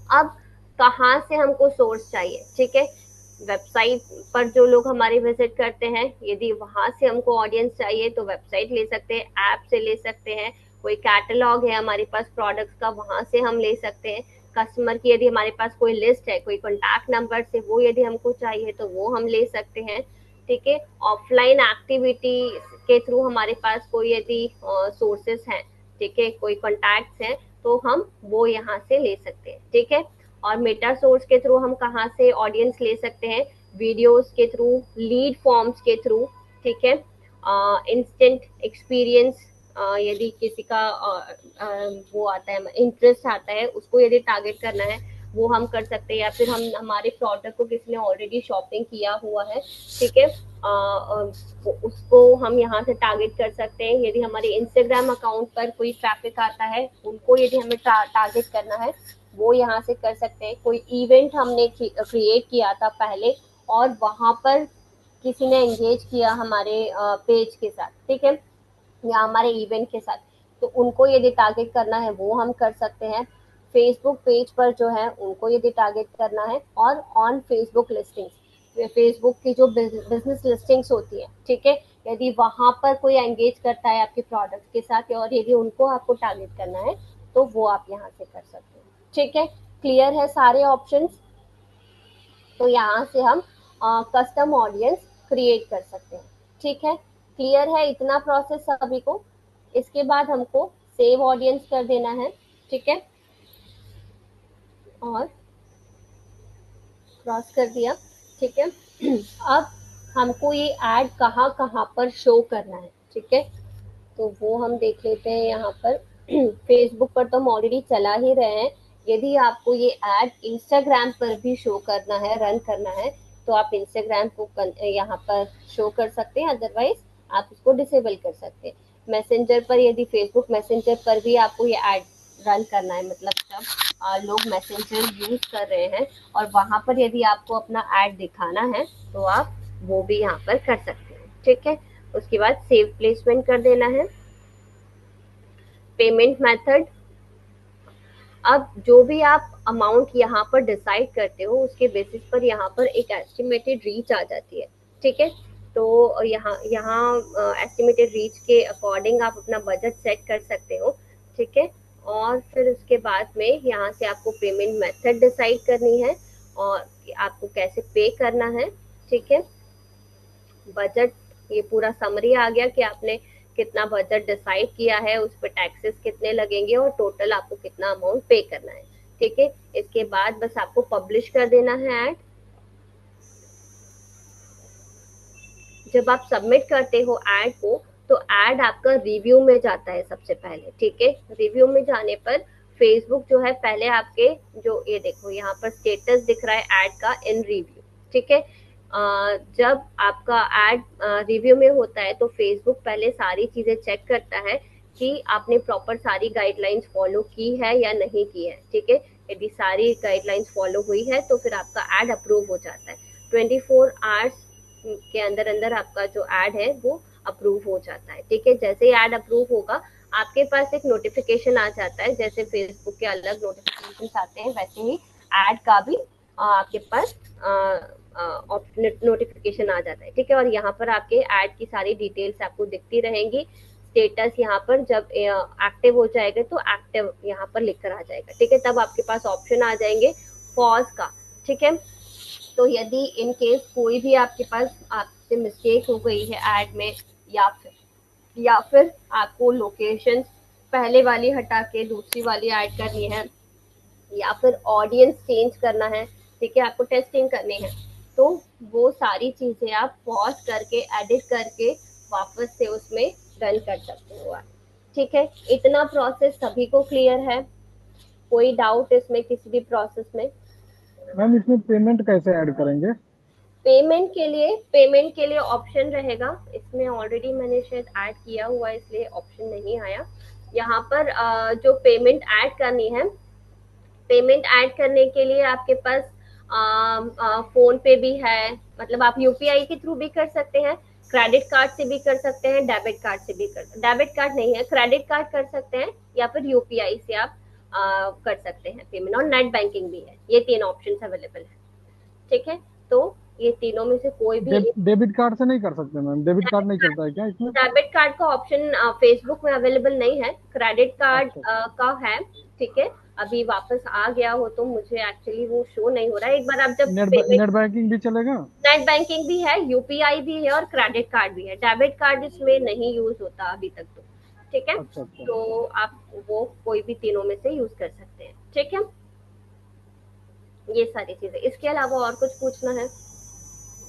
अब कहाँ से हमको सोर्स चाहिए, ठीक है, वेबसाइट पर जो लोग हमारे विजिट करते हैं, यदि वहां से हमको ऑडियंस चाहिए तो वेबसाइट ले सकते हैं, ऐप से ले सकते हैं, कोई कैटलॉग है हमारे पास प्रोडक्ट्स का वहां से हम ले सकते हैं। कस्टमर की यदि हमारे पास कोई लिस्ट है, कोई कॉन्टैक्ट नंबर से वो यदि हमको चाहिए तो वो हम ले सकते हैं, ठीक है। ऑफलाइन एक्टिविटी के थ्रू हमारे पास कोई यदि सोर्सेस हैं, ठीक है, कोई कॉन्टैक्ट्स हैं तो हम वो यहाँ से ले सकते हैं, ठीक है। और मेटा सोर्स के थ्रू हम कहाँ से ऑडियंस ले सकते हैं, वीडियोस के थ्रू, लीड फॉर्म्स के थ्रू, ठीक है, इंस्टेंट एक्सपीरियंस, यदि किसी का वो आता है, इंटरेस्ट आता है, उसको यदि टारगेट करना है, वो हम कर सकते हैं, या फिर हम हमारे प्रोडक्ट को किसी ने ऑलरेडी शॉपिंग किया हुआ है, ठीक है, उसको हम यहाँ से टारगेट कर सकते हैं। यदि हमारे इंस्टाग्राम अकाउंट पर कोई ट्रैफिक आता है, उनको यदि हमें टारगेट करना है, वो यहाँ से कर सकते हैं। कोई इवेंट हमने क्रिएट किया था पहले और वहाँ पर किसी ने एंगेज किया हमारे पेज के साथ, ठीक है, या हमारे इवेंट के साथ, तो उनको यदि टारगेट करना है वो हम कर सकते हैं। फेसबुक पेज पर जो है उनको यदि टारगेट करना है, और ऑन फेसबुक लिस्टिंग्स, फेसबुक की जो बिजनेस लिस्टिंग्स होती है, ठीक है, यदि वहां पर कोई एंगेज करता है आपके प्रोडक्ट के साथ और यदि उनको आपको टारगेट करना है तो वो आप यहाँ से कर सकते हैं, ठीक है। क्लियर है सारे ऑप्शंस? तो यहाँ से हम कस्टम ऑडियंस क्रिएट कर सकते हैं, ठीक है। क्लियर है इतना प्रोसेस सभी को? इसके बाद हमको सेव ऑडियंस कर देना है, ठीक है, और क्रॉस कर दिया, ठीक है। अब हमको ये ऐड कहाँ कहाँ पर शो करना है, ठीक है, तो वो हम देख लेते हैं यहाँ पर। फेसबुक पर तो हम ऑलरेडी चला ही रहे हैं। यदि आपको ये ऐड इंस्टाग्राम पर भी शो करना है, रन करना है, तो आप इंस्टाग्राम को यहाँ पर शो कर सकते हैं, अदरवाइज आप उसको डिसेबल कर सकते हैं। मैसेंजर पर, यदि फेसबुक मैसेंजर पर भी आपको ये ऐड रन करना है, मतलब जब लोग मैसेंजर यूज कर रहे हैं और वहां पर यदि आपको अपना ऐड दिखाना है तो आप वो भी यहाँ पर कर सकते हैं, ठीक है। उसके बाद सेव प्लेसमेंट कर देना है। पेमेंट मेथड, अब जो भी आप अमाउंट यहाँ पर डिसाइड करते हो उसके बेसिस पर यहाँ पर एक एस्टिमेटेड रीच आ जाती है, ठीक है। तो यहाँ यहाँ एस्टिमेटेड रीच के अकॉर्डिंग आप अपना बजट सेट कर सकते हो, ठीक है। और फिर उसके बाद में यहाँ से आपको पेमेंट मेथड डिसाइड करनी है और आपको कैसे पे करना है, ठीक है। बजट, ये पूरा समरी आ गया कि आपने कितना बजट डिसाइड किया है, उस पर टैक्सेस कितने लगेंगे और टोटल आपको कितना अमाउंट पे करना है, ठीक है। इसके बाद बस आपको पब्लिश कर देना है ऐड। जब आप सबमिट करते हो ऐड को तो ऐड आपका रिव्यू में जाता है सबसे पहले, ठीक है। रिव्यू में जाने पर फेसबुक जो है पहले आपके, जो ये देखो यहाँ पर स्टेटस दिख रहा है ऐड का इन रिव्यू, ठीक है। जब आपका ऐड रिव्यू में होता है तो फेसबुक पहले सारी चीजें चेक करता है कि आपने प्रॉपर सारी गाइडलाइंस फॉलो की है या नहीं की है, ठीक है। यदि सारी गाइडलाइंस फॉलो हुई है तो फिर आपका ऐड अप्रूव हो जाता है। 24 आवर्स के अंदर अंदर आपका जो ऐड है वो अप्रूव हो जाता है, ठीक है। जैसे ही ऐड अप्रूव होगा आपके पास एक नोटिफिकेशन आ जाता है, जैसे फेसबुक के अलग नोटिफिकेशन आते हैं वैसे ही ऐड का भी आपके पास नोटिफिकेशन आ जाता है, ठीक है। और यहाँ पर आपके ऐड की सारी डिटेल्स आपको दिखती रहेंगी। स्टेटस यहाँ पर जब एक्टिव हो जाएगा तो एक्टिव यहाँ पर लिख कर आ जाएगा, ठीक है। तब आपके पास ऑप्शन आ जाएंगे पॉज का, ठीक है। तो यदि इन केस कोई भी आपके पास आपसे मिस्टेक हो गई है ऐड में, या फिर आपको लोकेशन पहले वाली हटा के दूसरी वाली ऐड करनी है, या फिर ऑडियंस चेंज करना है, ठीक है, आपको टेस्टिंग करनी है, तो वो सारी चीजें आप पॉज करके एडिट करके वापस से उसमें रन कर सकते हो आप, ठीक है। इतना प्रोसेस सभी को क्लियर है? कोई डाउट इसमें किसी भी प्रोसेस में? मैम इसमें पेमेंट कैसे ऐड करेंगे? पेमेंट के लिए ऑप्शन रहेगा इसमें, ऑलरेडी मैंने शायद ऐड किया हुआ है इसलिए ऑप्शन नहीं आया। यहाँ पर जो पेमेंट ऐड करनी है, पेमेंट ऐड करने के लिए आपके पास फोन पे भी है, मतलब आप यूपीआई के थ्रू भी कर सकते हैं, क्रेडिट कार्ड से भी कर सकते हैं, डेबिट कार्ड से भी डेबिट कार्ड नहीं है, क्रेडिट कार्ड कर सकते हैं, या फिर यूपीआई से आप कर सकते हैं पेमेंट, और नेट बैंकिंग भी है। ये 3 ऑप्शन अवेलेबल है, ठीक है। तो ये तीनों में से कोई भी डेबिट कार्ड से नहीं कर सकते मैम? डेबिट कार्ड नहीं चलता है क्या इसमें? डेबिट कार्ड का ऑप्शन फेसबुक में अवेलेबल नहीं है, क्रेडिट कार्ड अच्छा। का है, ठीक है। अभी वापस आ गया हो तो मुझे एक्चुअली वो शो नहीं हो रहा है। एक बार आप जब नेट बैंकिंग भी चलेगा? नेट बैंकिंग भी है, यूपीआई भी है और क्रेडिट कार्ड भी है। डेबिट कार्ड इसमें नहीं यूज होता अभी तक तो, ठीक है। अच्छा अच्छा। तो आप वो कोई भी तीनों में से यूज कर सकते हैं, ठीक है। ये सारी चीजें, इसके अलावा और कुछ पूछना है?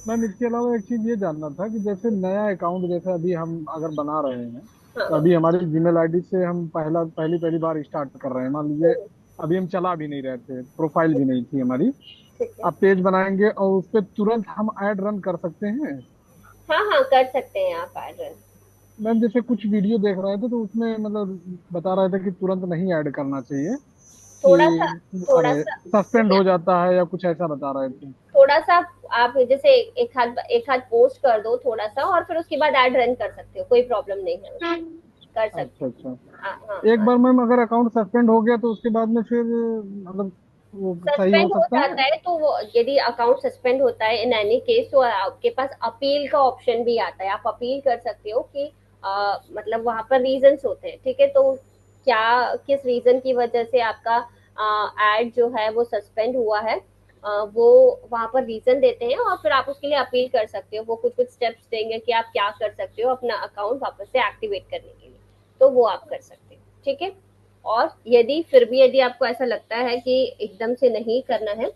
मैम इसके अलावा एक चीज ये जानना था कि जैसे नया अकाउंट जैसे अभी हम अगर बना रहे हैं, तो हाँ। अभी हमारी जीमेल आईडी से हम पहली पहली बार स्टार्ट कर रहे हैं, मान लीजिए अभी हम चला भी नहीं रहे थे, प्रोफाइल भी नहीं थी हमारी। ठीक है। अब पेज बनाएंगे और उस पर तुरंत हम ऐड रन कर सकते हैं। हाँ हाँ, कर सकते हैं आप ऐड रन। मैम जैसे कुछ वीडियो देख रहे थे तो उसमें मतलब बता रहे थे कि तुरंत नहीं ऐड करना चाहिए, थोड़ा सा, कि थोड़ा अरे सा सस्पेंड देखिए, हो जाता है या कुछ ऐसा बता रहे थे। थोड़ा सा आप जैसे एक हाथ पोस्ट कर दो थोड़ा सा, और फिर उसके बाद ऐड रन कर सकते हो, कोई प्रॉब्लम नहीं है उसमें, कर सकते अच्छा हो। अच्छा। हाँ हाँ एक हाँ। बार मैम अगर अकाउंट सस्पेंड हो गया तो उसके बाद में फिर मतलब वो सही हो सस्पेंड हो सकता जाता है? है तो वो, यदि अकाउंट सस्पेंड होता है इन एनी केस, तो आपके पास अपील का ऑप्शन भी आता है, आप अपील कर सकते हो कि मतलब वहां पर रीजंस होते हैं, ठीक है, तो क्या, किस रीजन की वजह से आपका एड जो है वो सस्पेंड हुआ है, वो वहां पर रीजन देते हैं, और फिर आप उसके लिए अपील कर सकते हो, वो कुछ कुछ स्टेप्स देंगे कि आप क्या कर सकते हो अपना अकाउंट वापस से एक्टिवेट करने के लिए, तो वो आप कर सकते हो, ठीक है। और यदि फिर भी यदि आपको ऐसा लगता है कि एकदम से नहीं करना है,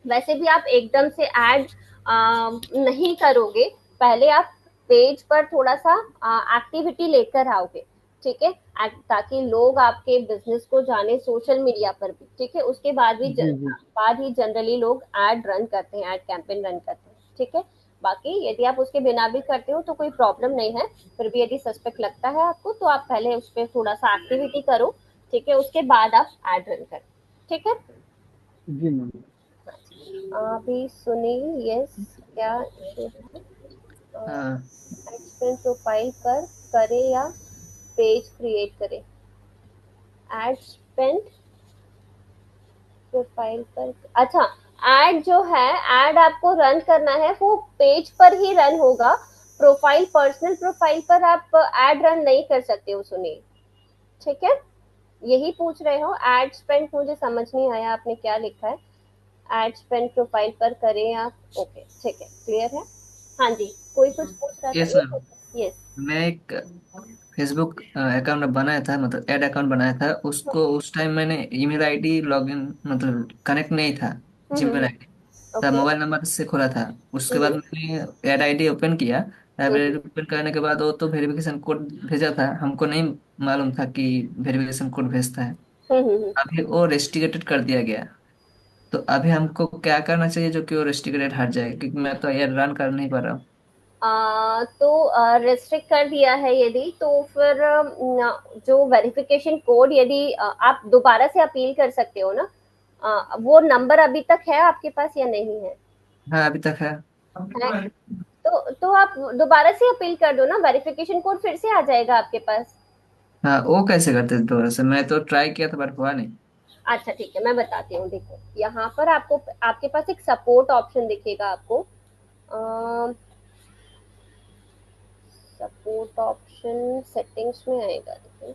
वैसे भी आप एकदम से ऐड नहीं करोगे, पहले आप पेज पर थोड़ा सा एक्टिविटी लेकर आओगे, ठीक है, ताकि लोग आपके बिजनेस को जाने सोशल मीडिया पर भी, ठीक है, उसके बाद भी जी जी। बाद ही जनरली लोग ऐड रन करते हैं, ऐड कैंपेन रन करते हैं, ठीक है। बाकी यदि आप उसके बिना भी करते हो तो कोई प्रॉब्लम नहीं है, फिर भी यदि सस्पेक्ट लगता है आपको तो आप पहले उस पर थोड़ा सा एक्टिविटी करो, ठीक है, उसके बाद आप ऐड रन करो, ठीक है। जी मैम। अभी सुनील, यस, क्या इशू है? हाँ। एक्सपेंस प्रोफाइल पर करे या पेज क्रिएट करे? एड स्पेंड प्रोफाइल पर, अच्छा, एड जो है, एड आपको रन करना है वो पेज पर ही रन होगा, प्रोफाइल, पर्सनल प्रोफाइल पर आप एड रन नहीं कर सकते हो सुनील, ठीक है। यही पूछ रहे हो? एड स्पेंड मुझे समझ नहीं आया आपने क्या लिखा है, एड स्पेंड प्रोफाइल पर करें आप, ओके ठीक है, क्लियर है। हाँ जी, कोई कुछ पूछ रहा था, यस मैम। यस। मैं एक फेसबुक अकाउंट बनाया था, मतलब ऐड अकाउंट बनाया था उसको। उस टाइम मैंने ईमेल आईडी लॉगिन मतलब कनेक्ट नहीं था, जीमेल आईडी था, ओके। मोबाइल नंबर से खुला था। उसके बाद हम्म मैंने ऐड आईडी ओपन किया। ऐड हम्म आईडी ओपन करने के बाद वो तो वेरिफिकेशन कोड भेजा था, हमको नहीं मालूम था कि वेरिफिकेशन कोड भेजता है। हम्म। अभी वो रेस्ट्रिकेटेड कर दिया गया। तो अभी हमको क्या करना चाहिए जो कि वो रेस्ट्रिकेटेड हट जाए, क्योंकि मैं तो यार रन कर नहीं पा रहा हूँ। तो रेस्ट्रिक्ट कर दिया है यदि, तो फिर जो वेरिफिकेशन कोड, यदि आप दोबारा से अपील कर सकते हो ना, वो नंबर अभी तक है आपके पास या नहीं है? हाँ अभी तक है। है, तो आप दोबारा से अपील कर दो ना, वेरिफिकेशन कोड फिर से आ जाएगा आपके पास। हाँ वो कैसे करते थे दोबारा से? मैं तो ट्राई किया था बट हुआ नहीं। अच्छा ठीक है, मैं बताती हूँ, देखो यहाँ पर आपको, आपके पास एक सपोर्ट ऑप्शन दिखेगा आपको, सपोर्ट ऑप्शन सेटिंग्स में आएगा, देखो।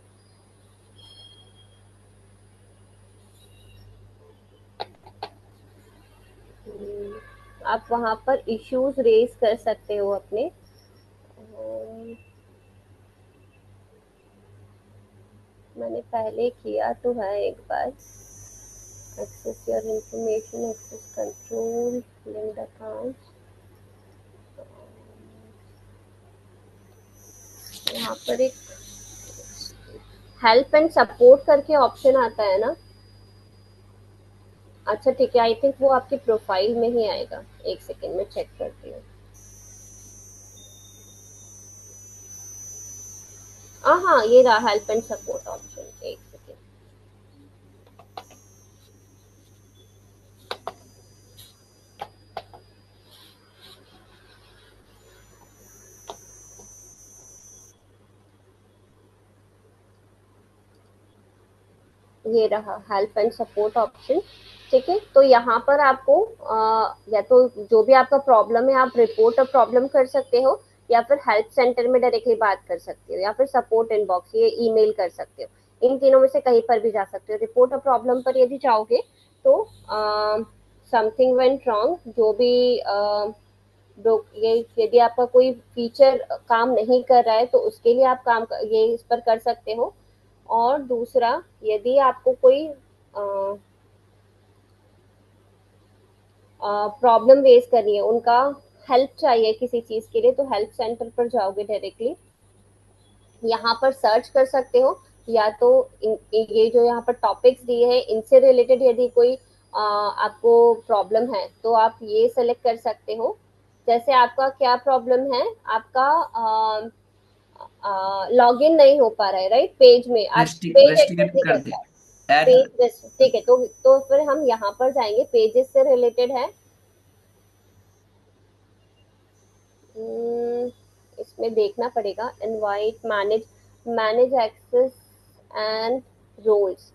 आप वहां पर इश्यूज रेज कर सकते हो अपने, मैंने पहले किया तो है एक बार, access your information, access control, linked account, यहाँ पर एक हेल्प एंड सपोर्ट करके ऑप्शन आता है ना। अच्छा ठीक है, आई थिंक वो आपकी प्रोफाइल में ही आएगा, एक सेकेंड में चेक करती हूँ। हाँ हाँ, ये रहा हेल्प एंड सपोर्ट ऑप्शन, एक सेकेंड। ये रहा हेल्प एंड सपोर्ट ऑप्शन, ठीक है। तो यहाँ पर आपको या तो जो भी आपका प्रॉब्लम है आप रिपोर्ट और प्रॉब्लम कर सकते हो, या फिर हेल्प सेंटर में डायरेक्टली बात कर सकते हो, या फिर सपोर्ट इनबॉक्स, ये ईमेल कर सकते हो, इन तीनों में से कहीं पर भी जा सकते हो। रिपोर्ट और प्रॉब्लम पर यदि जाओगे तो समथिंग वेंट रॉन्ग, जो भी ये, यदि आपका कोई फीचर काम नहीं कर रहा है तो उसके लिए आप ये इस पर कर सकते हो। और दूसरा, यदि आपको कोई प्रॉब्लम रेज करनी है, उनका हेल्प चाहिए किसी चीज के लिए, तो हेल्प सेंटर पर जाओगे डायरेक्टली, यहाँ पर सर्च कर सकते हो या तो ये जो यहाँ पर टॉपिक्स दिए हैं इनसे रिलेटेड यदि कोई आपको प्रॉब्लम है तो आप ये सेलेक्ट कर सकते हो। जैसे आपका क्या प्रॉब्लम है, आपका लॉगिन नहीं हो पा रहा है, राइट, पेज में आप पेज एक्सेस रेस्ट्रिकेट नहीं कर कर दे पा रहे, ऐड। पेज, ठीक है, तो फिर हम यहाँ पर जाएंगे, पेजेस से रिलेटेड है। इसमें देखना पड़ेगा, invite, manage access and roles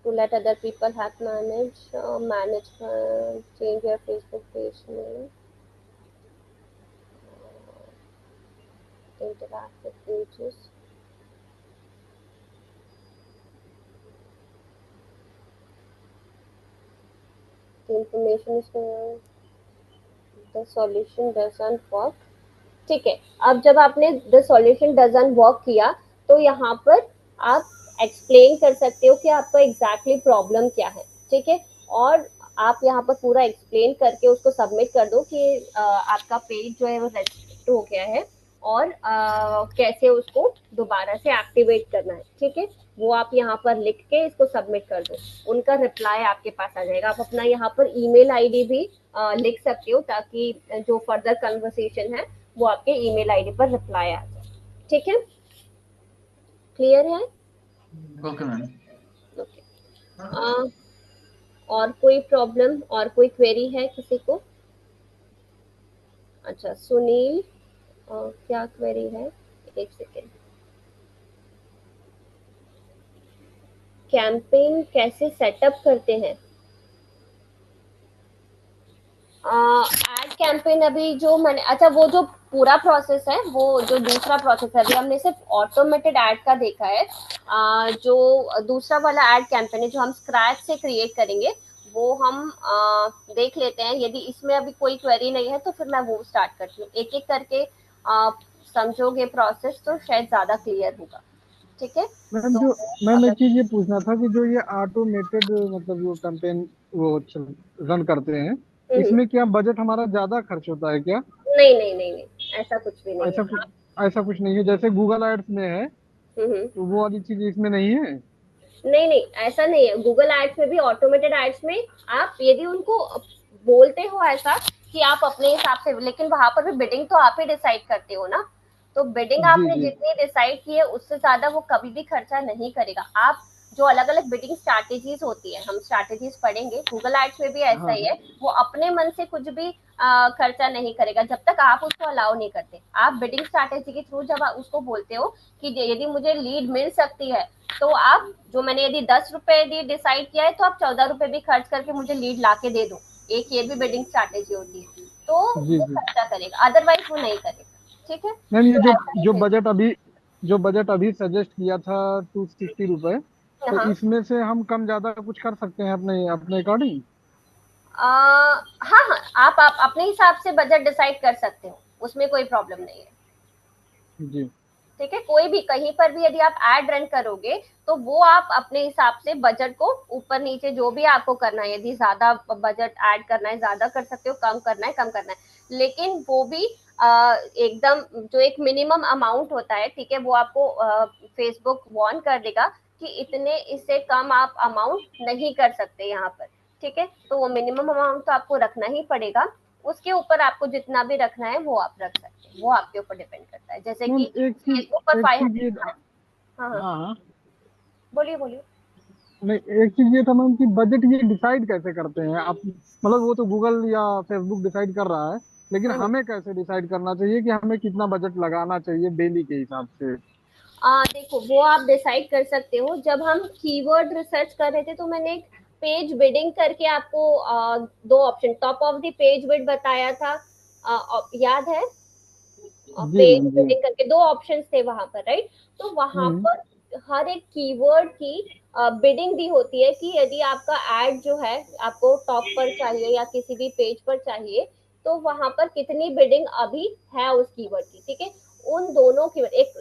to let other people have manage change your Facebook page name, interact with pages. The information is the solution doesn't work, ठीक है। अब जब आपने द सॉल्यूशन डजंट वर्क किया तो यहाँ पर आप एक्सप्लेन कर सकते हो कि आपका एग्जैक्टली प्रॉब्लम क्या है, ठीक है। और आप यहाँ पर पूरा एक्सप्लेन करके उसको सबमिट कर दो कि आपका पेज जो है वो रेस्ट्रिक्ट हो गया है और कैसे उसको दोबारा से एक्टिवेट करना है, ठीक है। वो आप यहाँ पर लिख के इसको सबमिट कर दो, उनका रिप्लाई आपके पास आ जाएगा। आप अपना यहाँ पर ईमेल आईडी भी लिख सकते हो ताकि जो फर्दर कन्वर्सेशन है वो आपके ईमेल आईडी पर रिप्लाई आ जाए, ठीक है। क्लियर है? Okay ma'am. ओके। और कोई प्रॉब्लम और कोई क्वेरी है किसी को? अच्छा सुनील, क्या क्वेरी है, एक सेकेंड। कैंपेन कैसे सेटअप करते हैं? एड कैंपेन अभी जो मैंने, अच्छा वो जो पूरा प्रोसेस है, वो जो दूसरा प्रोसेस है अभी हमने सिर्फ ऑटोमेटेड ऐड का देखा है। जो दूसरा वाला ऐड कैंपेन है जो हम स्क्रैच से क्रिएट करेंगे वो हम देख लेते हैं। यदि इसमें अभी कोई क्वेरी नहीं है तो फिर मैं वो स्टार्ट करती हूँ, एक एक करके समझोगे प्रोसेस तो शायद ज्यादा क्लियर होगा, ठीक है। मैम तो जो मैम एक अगर चीज ये पूछना था कि जो ये ऑटोमेटेड मतलब जो कैंपेन वो रन करते हैं, इसमें क्या बजट हमारा ज्यादा खर्च होता है क्या? नहीं नहीं नहीं नहीं, ऐसा कुछ भी नहीं ऐसा है। कुछ ऐसा कुछ नहीं है जैसे गूगल एड्स में है, हम्म। तो वो वाली चीज इसमें नहीं है? नहीं नहीं, ऐसा नहीं है। गूगल एड्स में भी, ऑटोमेटेड एड्स में आप यदि उनको बोलते हो ऐसा कि आप अपने हिसाब से, लेकिन वहां पर भी बिडिंग तो आप ही डिसाइड करते हो ना। तो बिडिंग जी आपने जी। जितनी डिसाइड की है उससे ज्यादा वो कभी भी खर्चा नहीं करेगा। आप जो अलग अलग बिडिंग स्ट्रैटेजीज होती है, हम स्ट्रैटेजीज पढ़ेंगे, गूगल एड्स में भी ऐसा हाँ ही हाँ। है। वो अपने मन से कुछ भी खर्चा नहीं करेगा जब तक आप उसको अलाउ नहीं करते। आप बिडिंग स्ट्रैटेजी के थ्रू जब आप उसको बोलते हो कि यदि मुझे लीड मिल सकती है तो आप, जो मैंने यदि 10 रुपए यदि डिसाइड किया है तो आप 14 रुपए भी खर्च करके मुझे लीड ला के दे दो, एक ये भी बिडिंग स्ट्रैटेजी होती है। तो जी वो जी। खर्चा करेगा, अदरवाइज वो नहीं करेगा, ठीक है। मैम ये तो जो ऐसा ही जो है। बजट अभी सजेस्ट किया था, 260 रुपए, तो हाँ इसमें से हम कम ज्यादा कुछ कर सकते हैं अपने अपने अकॉर्डिंग? हाँ हाँ, आप अपने हिसाब से बजट डिसाइड कर सकते हो, उसमें कोई प्रॉब्लम नहीं है, जी। ठीक है। कोई भी कहीं पर भी यदि आप एड रन करोगे तो वो आप अपने हिसाब से बजट को ऊपर नीचे जो भी आपको करना है, यदि ज्यादा बजट ऐड करना है ज्यादा कर सकते हो, कम करना है कम करना है, लेकिन वो भी एकदम जो एक मिनिमम अमाउंट होता है, ठीक है, वो आपको फेसबुक वार्न कर देगा कि इतने, इससे कम आप अमाउंट नहीं कर सकते यहाँ पर, ठीक है। तो वो मिनिमम अमाउंट तो आपको रखना ही पड़ेगा। उसके ऊपर आपको जितना भी रखना है वो आप रख सकते हैं, वो आपके ऊपर डिपेंड करता है। जैसे मैम कि फेसबुक पर एक फाइव चीज ये, हंड्रेड हाँ हाँ, हाँ हाँ, बोलिए बोलिए। नहीं एक चीज ये था मैम कि बजट ये डिसाइड कैसे करते हैं आप? मतलब वो तो गूगल या फेसबुक डिसाइड कर रहा है, लेकिन हम्म। हमें कैसे डिसाइड करना चाहिए कि हमें कितना बजट लगाना चाहिए डेली के हिसाब से? देखो वो आप डिसाइड कर सकते हो। जब हम कीवर्ड रिसर्च कर रहे थे तो मैंने एक पेज बिडिंग करके आपको दो option, top of the page bid बताया था, याद है? जी पेज मैम जी। बिल्डिंग करके दो ऑप्शंस थे वहां पर, राइट। तो वहां हम्म। पर हर एक कीवर्ड की बिडिंग दी होती है कि यदि आपका एड जो है आपको टॉप पर चाहिए या किसी भी पेज पर चाहिए तो वहां पर कितनी बिडिंग अभी है उस कीवर्ड की, ठीक है। उन दोनों की एक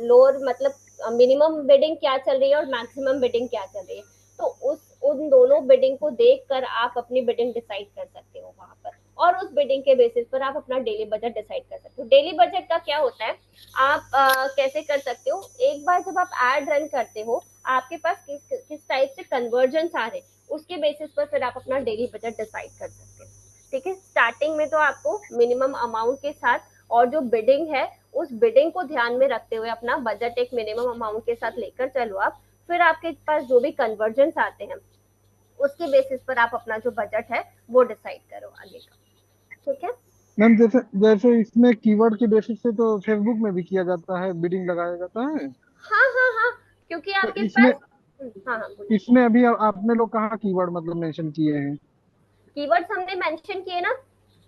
लोअर मतलब मिनिमम बिडिंग क्या चल रही है और मैक्सिमम बिडिंग क्या चल रही है, तो उस उन दोनों बिडिंग को देख कर आप अपनी बिडिंग डिसाइड कर सकते हो वहां पर। और उस बिडिंग के बेसिस पर आप अपना डेली बजट डिसाइड कर सकते हो। डेली बजट का क्या होता है, आप कैसे कर सकते हो, एक बार जब आप एड रन करते हो, आपके पास किस टाइप से कन्वर्जन आ रहे हैं, उसके बेसिस पर फिर आप अपना डेली बजट डिसाइड कर सकते हो। ठीक है, स्टार्टिंग में तो आपको मिनिमम अमाउंट के साथ और जो बिडिंग है उस बिडिंग को ध्यान में रखते हुए अपना बजट एक मिनिमम अमाउंट के साथ लेकर चलो आप, फिर आपके पास जो भी कन्वर्जन आते हैं उसके बेसिस पर आप अपना जो बजट है वो डिसाइड करो आगे का। ठीक है मैम, जैसे जैसे इसमें कीवर्ड के बेसिस से तो फेसबुक में भी किया जाता है, बिडिंग लगाया जाता है। हाँ हाँ हाँ, क्योंकि तो आपके इसमें पास हाँ हाँ बोलिए। इसमें अभी आपने लोग कहाँ कीवर्ड मतलब मेंशन किए हैं? कीवर्ड्स हमने मेंशन किए ना,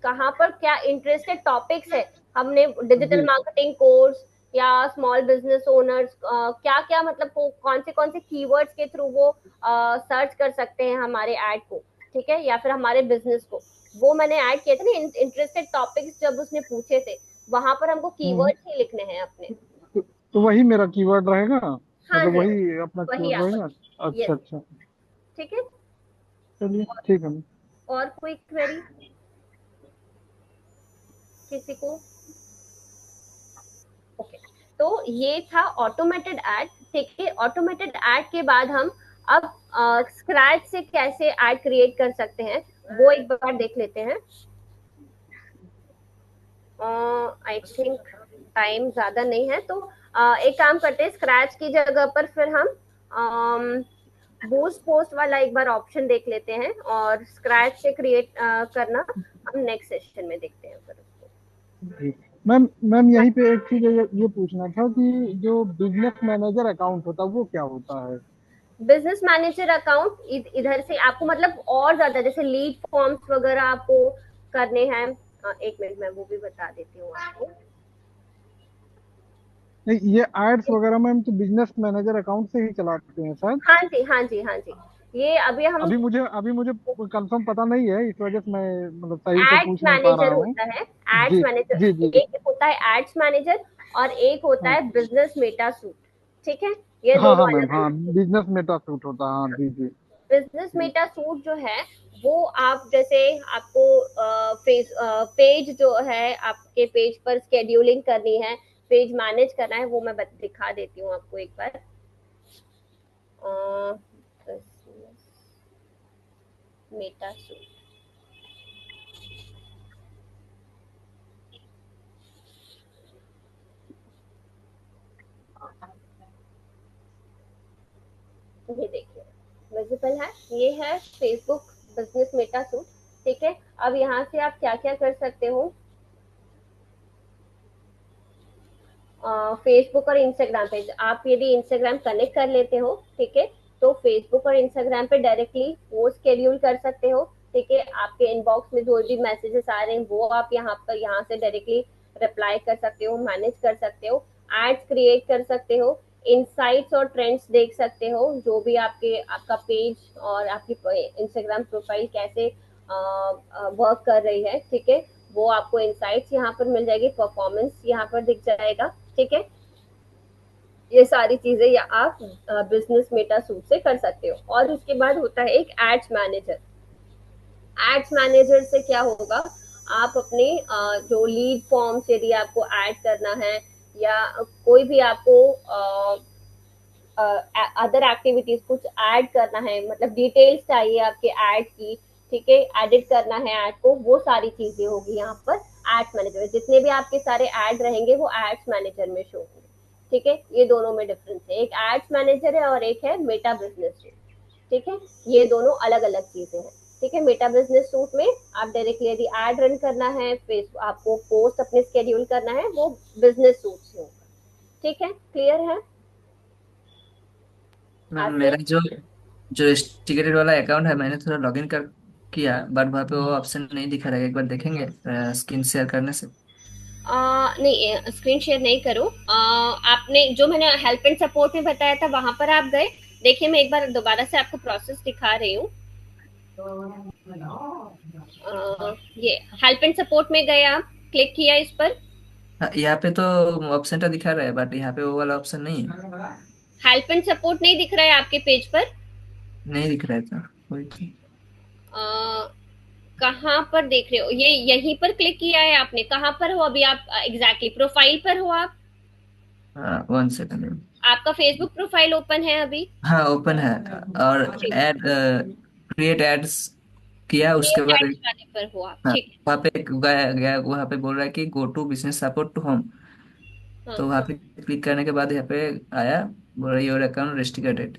कहाँ पर क्या इंटरेस्टेड टॉपिक्स है, हमने डिजिटल जी। मार्केटिंग कोर्स या स्मॉल बिजनेस ओनर्स क्या क्या मतलब कौन से कीवर्ड्स के थ्रू वो सर्च कर सकते हैं हमारे ऐड को, ठीक है, या फिर हमारे बिजनेस को, वो मैंने ऐड किए थे ना, इंटरेस्टेड टॉपिक्स जब उसने पूछे थे, वहां पर हमको हम्म। कीवर्ड्स ही लिखने हैं अपने। तो वही मेरा कीवर्ड रहेगा, हाँ मतलब जी, वही अपना वही कीवर्ड आपका। रहेगा। अच्छा यस, अच्छा। ठीक है। चलिए ठीक है। और कोई क्वेरी किसी को? ओके, तो ये था ऑटोमेटेड ऐड। ठीक है, ऑटोमेटेड ऐड के बाद हम अब स्क्रैच से कैसे ऐड क्रिएट कर सकते हैं वो एक बार देख लेते हैं। आई थिंक टाइम ज्यादा नहीं है, तो एक काम करते हैं, स्क्रैच की जगह पर फिर हम बूस्ट पोस्ट वाला एक बार ऑप्शन देख लेते हैं, और स्क्रैच से क्रिएट करना हम नेक्स्ट सेशन में देखते हैं फिर उसको। जी। मैम मैम, यहीं पे एक चीज ये पूछना था कि जो बिजनेस मैनेजर अकाउंट होता है वो क्या होता है? बिजनेस मैनेजर अकाउंट इधर से आपको मतलब और ज्यादा जैसे लीड फॉर्म्स वगैरह आपको करने हैं, एक मिनट मैं वो भी बता देती हूँ आपको। नहीं, ये एड्स वगैरह मैम तो बिजनेस मैनेजर अकाउंट से ही चलाते हैं शायद। हाँ जी हाँ जी हाँ जी, ये हम अभी मुझे कंफर्म पता नहीं है, इस वजह से मैं मतलब सही से एड्स पूछ नहीं पा रहा मैनेजर हूँ। होता है। एड्स जी जी मैनेजर, जी जी। एक होता है एड्स मैनेजर और एक होता हाँ है बिजनेस मेटा सूट। ठीक है, ये हाँ हाँ दोनों मैम, अलग हाँ, अलग। बिजनेस मेटा सूट होता है, हाँ जी जी। बिजनेस जी मेटा सूट जो है वो आप जैसे आपको पेज जो है आपके पेज पर स्केड्यूलिंग करनी है, पेज मैनेज करना है, वो मैं दिखा देती हूँ आपको एक बार। मेटा सूट, ये देखिए विजिबल है, ये है फेसबुक बिजनेस मेटा सूट। ठीक है, अब यहाँ से आप क्या क्या कर सकते हो, फेसबुक और इंस्टाग्राम पे आप यदि इंस्टाग्राम कनेक्ट कर लेते हो, ठीक है, तो फेसबुक और इंस्टाग्राम पे डायरेक्टली वो शेड्यूल कर सकते हो। ठीक है, आपके इनबॉक्स में जो भी मैसेजेस आ रहे हैं वो आप यहाँ से डायरेक्टली रिप्लाई कर सकते हो, मैनेज कर सकते हो, एड्स क्रिएट कर सकते हो, इनसाइट्स और ट्रेंड्स देख सकते हो, जो भी आपका पेज और आपकी इंस्टाग्राम प्रोफाइल कैसे वर्क कर रही है, ठीक है, वो आपको इनसाइट्स यहाँ पर मिल जाएगी, परफॉर्मेंस यहाँ पर दिख जाएगा। ठीक है, ये सारी चीजें या आप बिजनेस मेटा सूट से कर सकते हो। और उसके बाद होता है एक एड्स मैनेजर। एड्स मैनेजर से क्या होगा, आप अपने जो लीड फॉर्म्स यदि आपको ऐड करना है या कोई भी आपको अदर एक्टिविटीज कुछ ऐड करना है, मतलब डिटेल्स चाहिए आपके ऐड की, ठीक है, एडिट करना है ऐड को, वो सारी चीजें होगी यहाँ पर एड्स मैनेजर में। जितने भी आपके सारे ऐड रहेंगे वो एड्स मैनेजर में शो होंगे। ठीक है, ये दोनों में डिफरेंस है, एक एड्स मैनेजर है और एक है मेटा बिजनेस सूट। ठीक है, ये दोनों अलग अलग चीजें हैं। ठीक है, मेटा बिजनेस सूट में आप डायरेक्टली यदि एड रन करना है, फेस आपको पोस्ट अपने स्केड्यूल करना है, वो बिजनेस सूट से होगा। ठीक है, क्लियर है मैम आपने? मेरा जो जो टिकटेड वाला अकाउंट है, मैंने थोड़ा लॉगिन कर किया, बट वहाँ पे वो ऑप्शन नहीं दिखा रहा है। एक बार देखेंगे स्क्रीन शेयर करने से? नहीं, स्क्रीन शेयर नहीं करो। आपने जो मैंने हेल्प एंड सपोर्ट में बताया था वहां पर आप गए? देखिए मैं एक बार दोबारा से आपको प्रोसेस दिखा रही हूँ। ये हेल्प एंड सपोर्ट में गए आप, क्लिक किया इस पर। हाँ, यहाँ पे तो ऑप्शन तो दिखा रहा है, बट यहाँ पे वो वाला ऑप्शन नहीं है। हेल्प एंड सपोर्ट नहीं दिख रहा है आपके पेज पर? नहीं दिख रहा है तो वही तो। कहाँ पर देख रहे हो? ये यहीं पर क्लिक किया है आपने? कहाँ पर हो अभी आप? एग्जैक्टली प्रोफाइल पर हो आप? हाँ, 1 सेकंड। आपका फेसबुक प्रोफाइल ओपन है अभी? हाँ, ओपन है। और ठीक, एड क्रिएट एड्स किया, ये उसके बाद एड्स वाले पर हो आप, हाँ, ठीक है। वहाँ पे गया गया, वहाँ पे बोल रहा है कि go to business support to home. हाँ तो वहाँ पे क्लिक करने के बाद यहाँ पे आया, बोल रहा योर अकाउंट रेस्ट्रिक्टेड।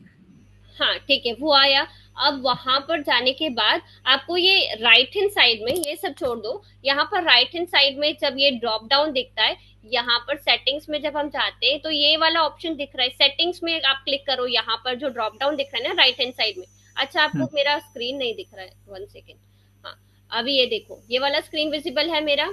हाँ, ठीक है, वो आया। अब वहां पर जाने के बाद आपको ये राइट हैंड साइड में, ये सब छोड़ दो, यहाँ पर राइट हैंड साइड में जब ये ड्रॉप डाउन दिखता है, यहाँ पर सेटिंग्स में जब हम जाते हैं तो ये वाला ऑप्शन दिख रहा है, सेटिंग्स में आप क्लिक करो। यहाँ पर जो ड्रॉप डाउन दिख रहा है ना राइट हैंड साइड में, अच्छा आपको हम्म। मेरा स्क्रीन नहीं दिख रहा है, 1 सेकेंड। हाँ, अभी ये देखो, ये वाला स्क्रीन विजिबल है मेरा।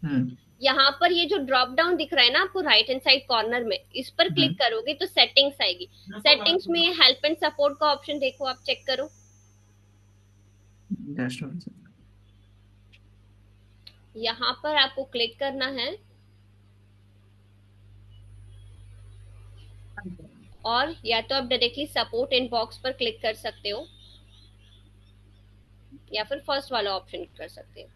हम्म। यहाँ पर ये जो ड्रॉप डाउन दिख रहा है ना आपको राइट हैंड साइड कॉर्नर में, इस पर क्लिक हम्म। करोगे तो सेटिंग्स आएगी। सेटिंग्स में हेल्प एंड सपोर्ट का ऑप्शन देखो, आप चेक करो। डैशबोर्ड। यहाँ पर आपको क्लिक करना है और या तो आप डायरेक्टली सपोर्ट इनबॉक्स पर क्लिक कर सकते हो या फिर फर्स्ट वाला ऑप्शन कर सकते हो।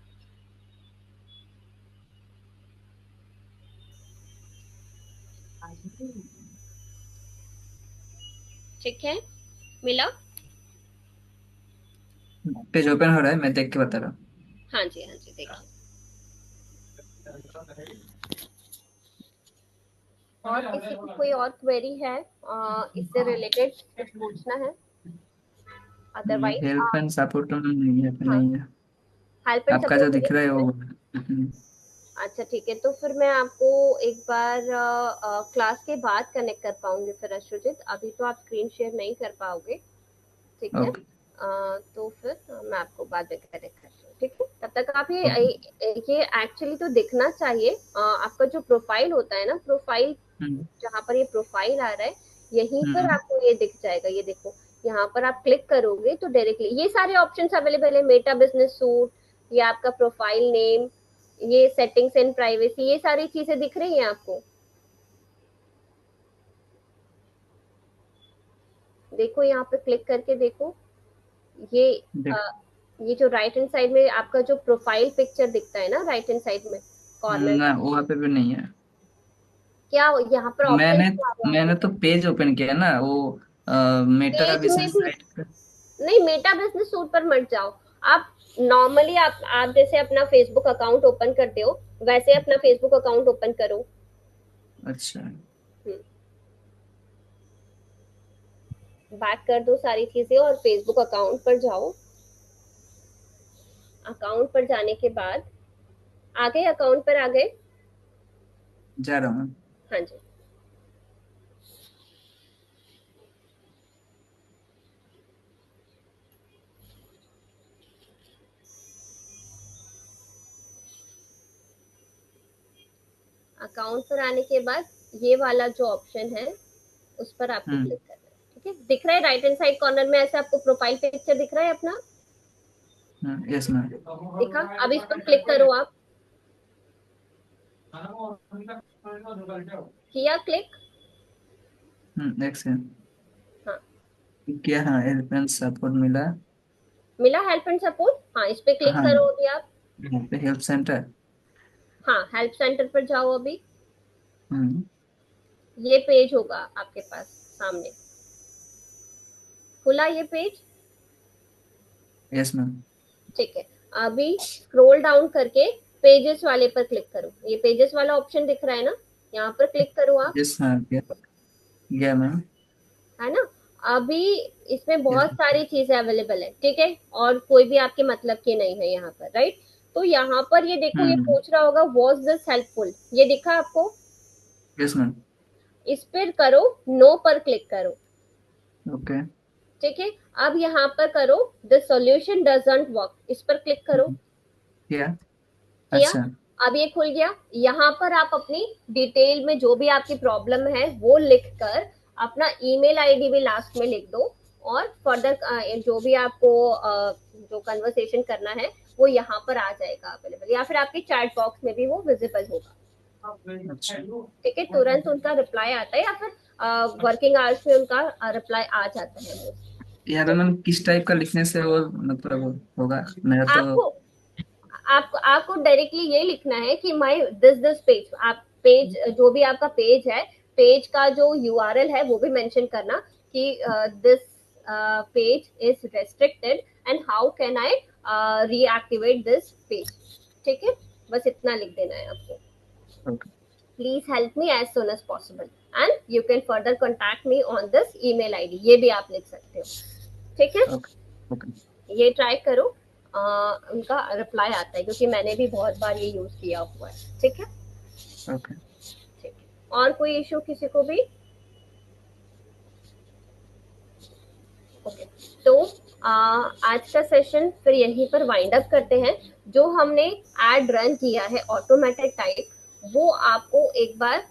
ठीक है, मिला? पेज ओपन हो रहा है, मैं देख के बता रहा हूँ। हाँ जी, हाँ जी, देखिए। और किसी को कोई और क्वेरी है इससे रिलेटेड कुछ पूछना है? अदरवाइज हेल्प एंड सपोर्ट नहीं है, हाँ, नहीं है। हेल्प एंड आपका जो सपोर्ट दिख रहा है वो अच्छा ठीक है, तो फिर मैं आपको एक बार क्लास के बाद कनेक्ट कर पाऊंगी फिर अश्रुजित, अभी तो आप स्क्रीन शेयर नहीं कर पाओगे, ठीक है? ओके। तो फिर मैं आपको बाद में कनेक्ट करती हूँ, ठीक है? तब तक आप ओके। ये एक्चुअली तो दिखना चाहिए, आपका जो प्रोफाइल होता है ना, प्रोफाइल हम्म। जहाँ पर ये प्रोफाइल आ रहा है यहीं पर हम्म। आपको ये दिख जाएगा, ये देखो। यहाँ पर आप क्लिक करोगे तो डायरेक्टली ये सारे ऑप्शंस अवेलेबल है, मेटा बिजनेस सूट, ये आपका प्रोफाइल नेम, ये सेटिंग्स एंड प्राइवेसी, ये सारी चीजें दिख रही हैं आपको? देखो यहाँ पे क्लिक करके देखो, ये देख। ये जो राइट हैंड साइड में आपका जो प्रोफाइल पिक्चर दिखता है ना राइट हैंड साइड में कॉर्नर ना, में, वहाँ पे भी नहीं है। क्या यहाँ पर ऑप्शन मैंने क्या आ रहा है मैंने आपको? तो पेज ओपन किया ना, वो मेटा पेज में बिजनेस भी साइट पे। नहीं, मेटा बिजनेस सूट पर मत जाओ। आप नॉर्मली आप जैसे अपना फेसबुक अकाउंट ओपन करते हो वैसे अपना फेसबुक अकाउंट ओपन करो। अच्छा। बैक कर दो सारी चीजें और फेसबुक अकाउंट पर जाओ। अकाउंट पर जाने के बाद आ गए, अकाउंट पर आ गए? जा रहा हूँ। हाँ जी। अकाउंट पर आने के बाद ये वाला जो ऑप्शन है उस पर आपको हम्म। क्लिक करना है, ठीक है? दिख रहा है राइट हैंड साइड कॉर्नर में ऐसे आपको प्रोफाइल पिक्चर दिख रहा है अपना? Yes ma'am. दिखा? अब इस पर क्लिक करो आप। किया क्लिक? एक सेकंड। हाँ, क्या? हाँ, हेल्प एंड सपोर्ट मिला। मिला हेल्प एंड सपोर्ट? हाँ, इस पे क्लिक हाँ, करो अभी आप। यहाँ पे हेल्प सेंटर। हाँ, हेल्प सेंटर पर जाओ अभी। हम्म। ये पेज होगा आपके पास सामने, खुला ये पेज? Yes ma'am. ठीक है, अभी स्क्रॉल डाउन करके पेजेस वाले पर क्लिक करो। ये पेजेस वाला ऑप्शन दिख रहा है ना, यहाँ पर क्लिक करो आप, यस हाँ, गया मैम। है ना? अभी इसमें यस। बहुत सारी चीजें अवेलेबल है, ठीक है? और कोई भी आपके मतलब की नहीं है यहाँ पर, राइट? तो यहाँ पर ये देखो, ये हम्म। पूछ रहा होगा वॉज दिस हेल्पफुल, ये दिखा आपको? Yes ma'am. इस पर करो, नो पर क्लिक करो, ओके। ठीक है? अब यहाँ पर करो द सॉल्यूशन डजंट वर्क, इस पर क्लिक करो। क्या? किया? अच्छा। अब ये खुल गया। यहाँ पर आप अपनी डिटेल में जो भी आपकी प्रॉब्लम है वो लिख कर अपना ईमेल आईडी भी लास्ट में लिख दो, और फर्दर जो भी आपको जो कन्वर्सेशन करना है वो यहाँ पर आ जाएगा अवेलेबल, या फिर आपके चैट बॉक्स में भी वो विजिबल होगा, अच्छा। ठीक है? तुरंत उनका रिप्लाई आता है या फिर वर्किंग आवर्स में उनका रिप्लाई आ जाता है। यहाँ पे मैम किस टाइप का लिखने से वो मतलब होगा? मेरा तो आपको आपको आपको डायरेक्टली ये लिखना है कि माय दिस पेज, आप पेज जो भी आपका पेज है, पेज का जो यूआरएल है वो भी मेंशन करना कि this page is restricted and how can I reactivate this page. ठीक है, बस इतना लिख देना है आपको। Okay please help me as soon as possible and you can further contact me on this email ID, ये भी आप लिख सकते हो। ठीक है, ओके ओके ये ट्राई करो। उनका रिप्लाई आता है क्योंकि मैंने भी बहुत बार ये यूज किया हुआ है। ठीक है, ओके। ठीक है। और कोई इशू किसी को भी? ओके, तो आज का सेशन फिर यहीं पर वाइंड अप करते हैं। जो हमने एड रन किया है ऑटोमेटेड टाइप, वो आपको एक बार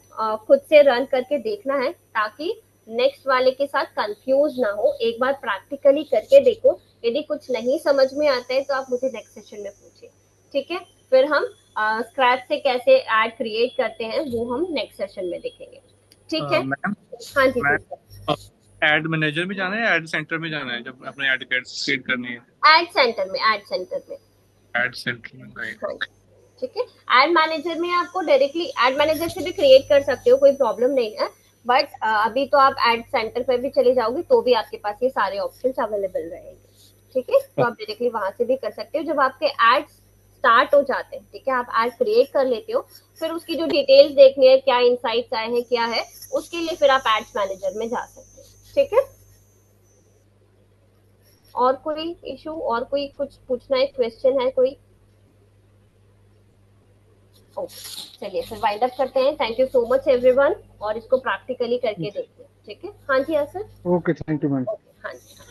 खुद से रन करके देखना है ताकि नेक्स्ट वाले के साथ कंफ्यूज ना हो। एक बार प्रैक्टिकली करके देखो, यदि कुछ नहीं समझ में आता है तो आप मुझे नेक्स्ट सेशन में पूछिए। ठीक है, फिर हम स्क्रैच से कैसे एड क्रिएट करते हैं वो हम नेक्स्ट सेशन में देखेंगे। ठीक है, मैम हाँ जी मैं सर। एड मैनेजर में जाना है या एड सेंटर में जाना है जब अपने एड क्रिएट करनी है? एड सेंटर में, एड सेंटर में। एड सेंटर में, राइट। हाँ, ठीक है। एड मैनेजर में आपको डायरेक्टली एड मैनेजर से भी क्रिएट कर सकते हो, कोई प्रॉब्लम नहीं है। बट अभी तो आप एड सेंटर पे भी चले जाओगे तो भी आपके पास ये सारे ऑप्शंस अवेलेबल रहेंगे। ठीक है, तो आप डायरेक्टली वहां से भी कर सकते हो। जब आपके एड स्टार्ट हो जाते हैं, ठीक है, आप एड क्रिएट कर लेते हो, फिर उसकी जो डिटेल्स देखनी है, क्या इनसाइट्स आए हैं, क्या है, उसके लिए फिर आप एड्स मैनेजर में जा सकते हैं। ठीक है, और कोई इशू, और कोई कुछ पूछना है, क्वेश्चन है कोई? चलिए फिर वाइंड अप करते हैं। Thank you so much everyone, और इसको प्रैक्टिकली करके देखते हैं। ठीक है, हाँ जी, हाँ sir. Okay, thank you ma'am. Okay, हाँ जी, हाँ।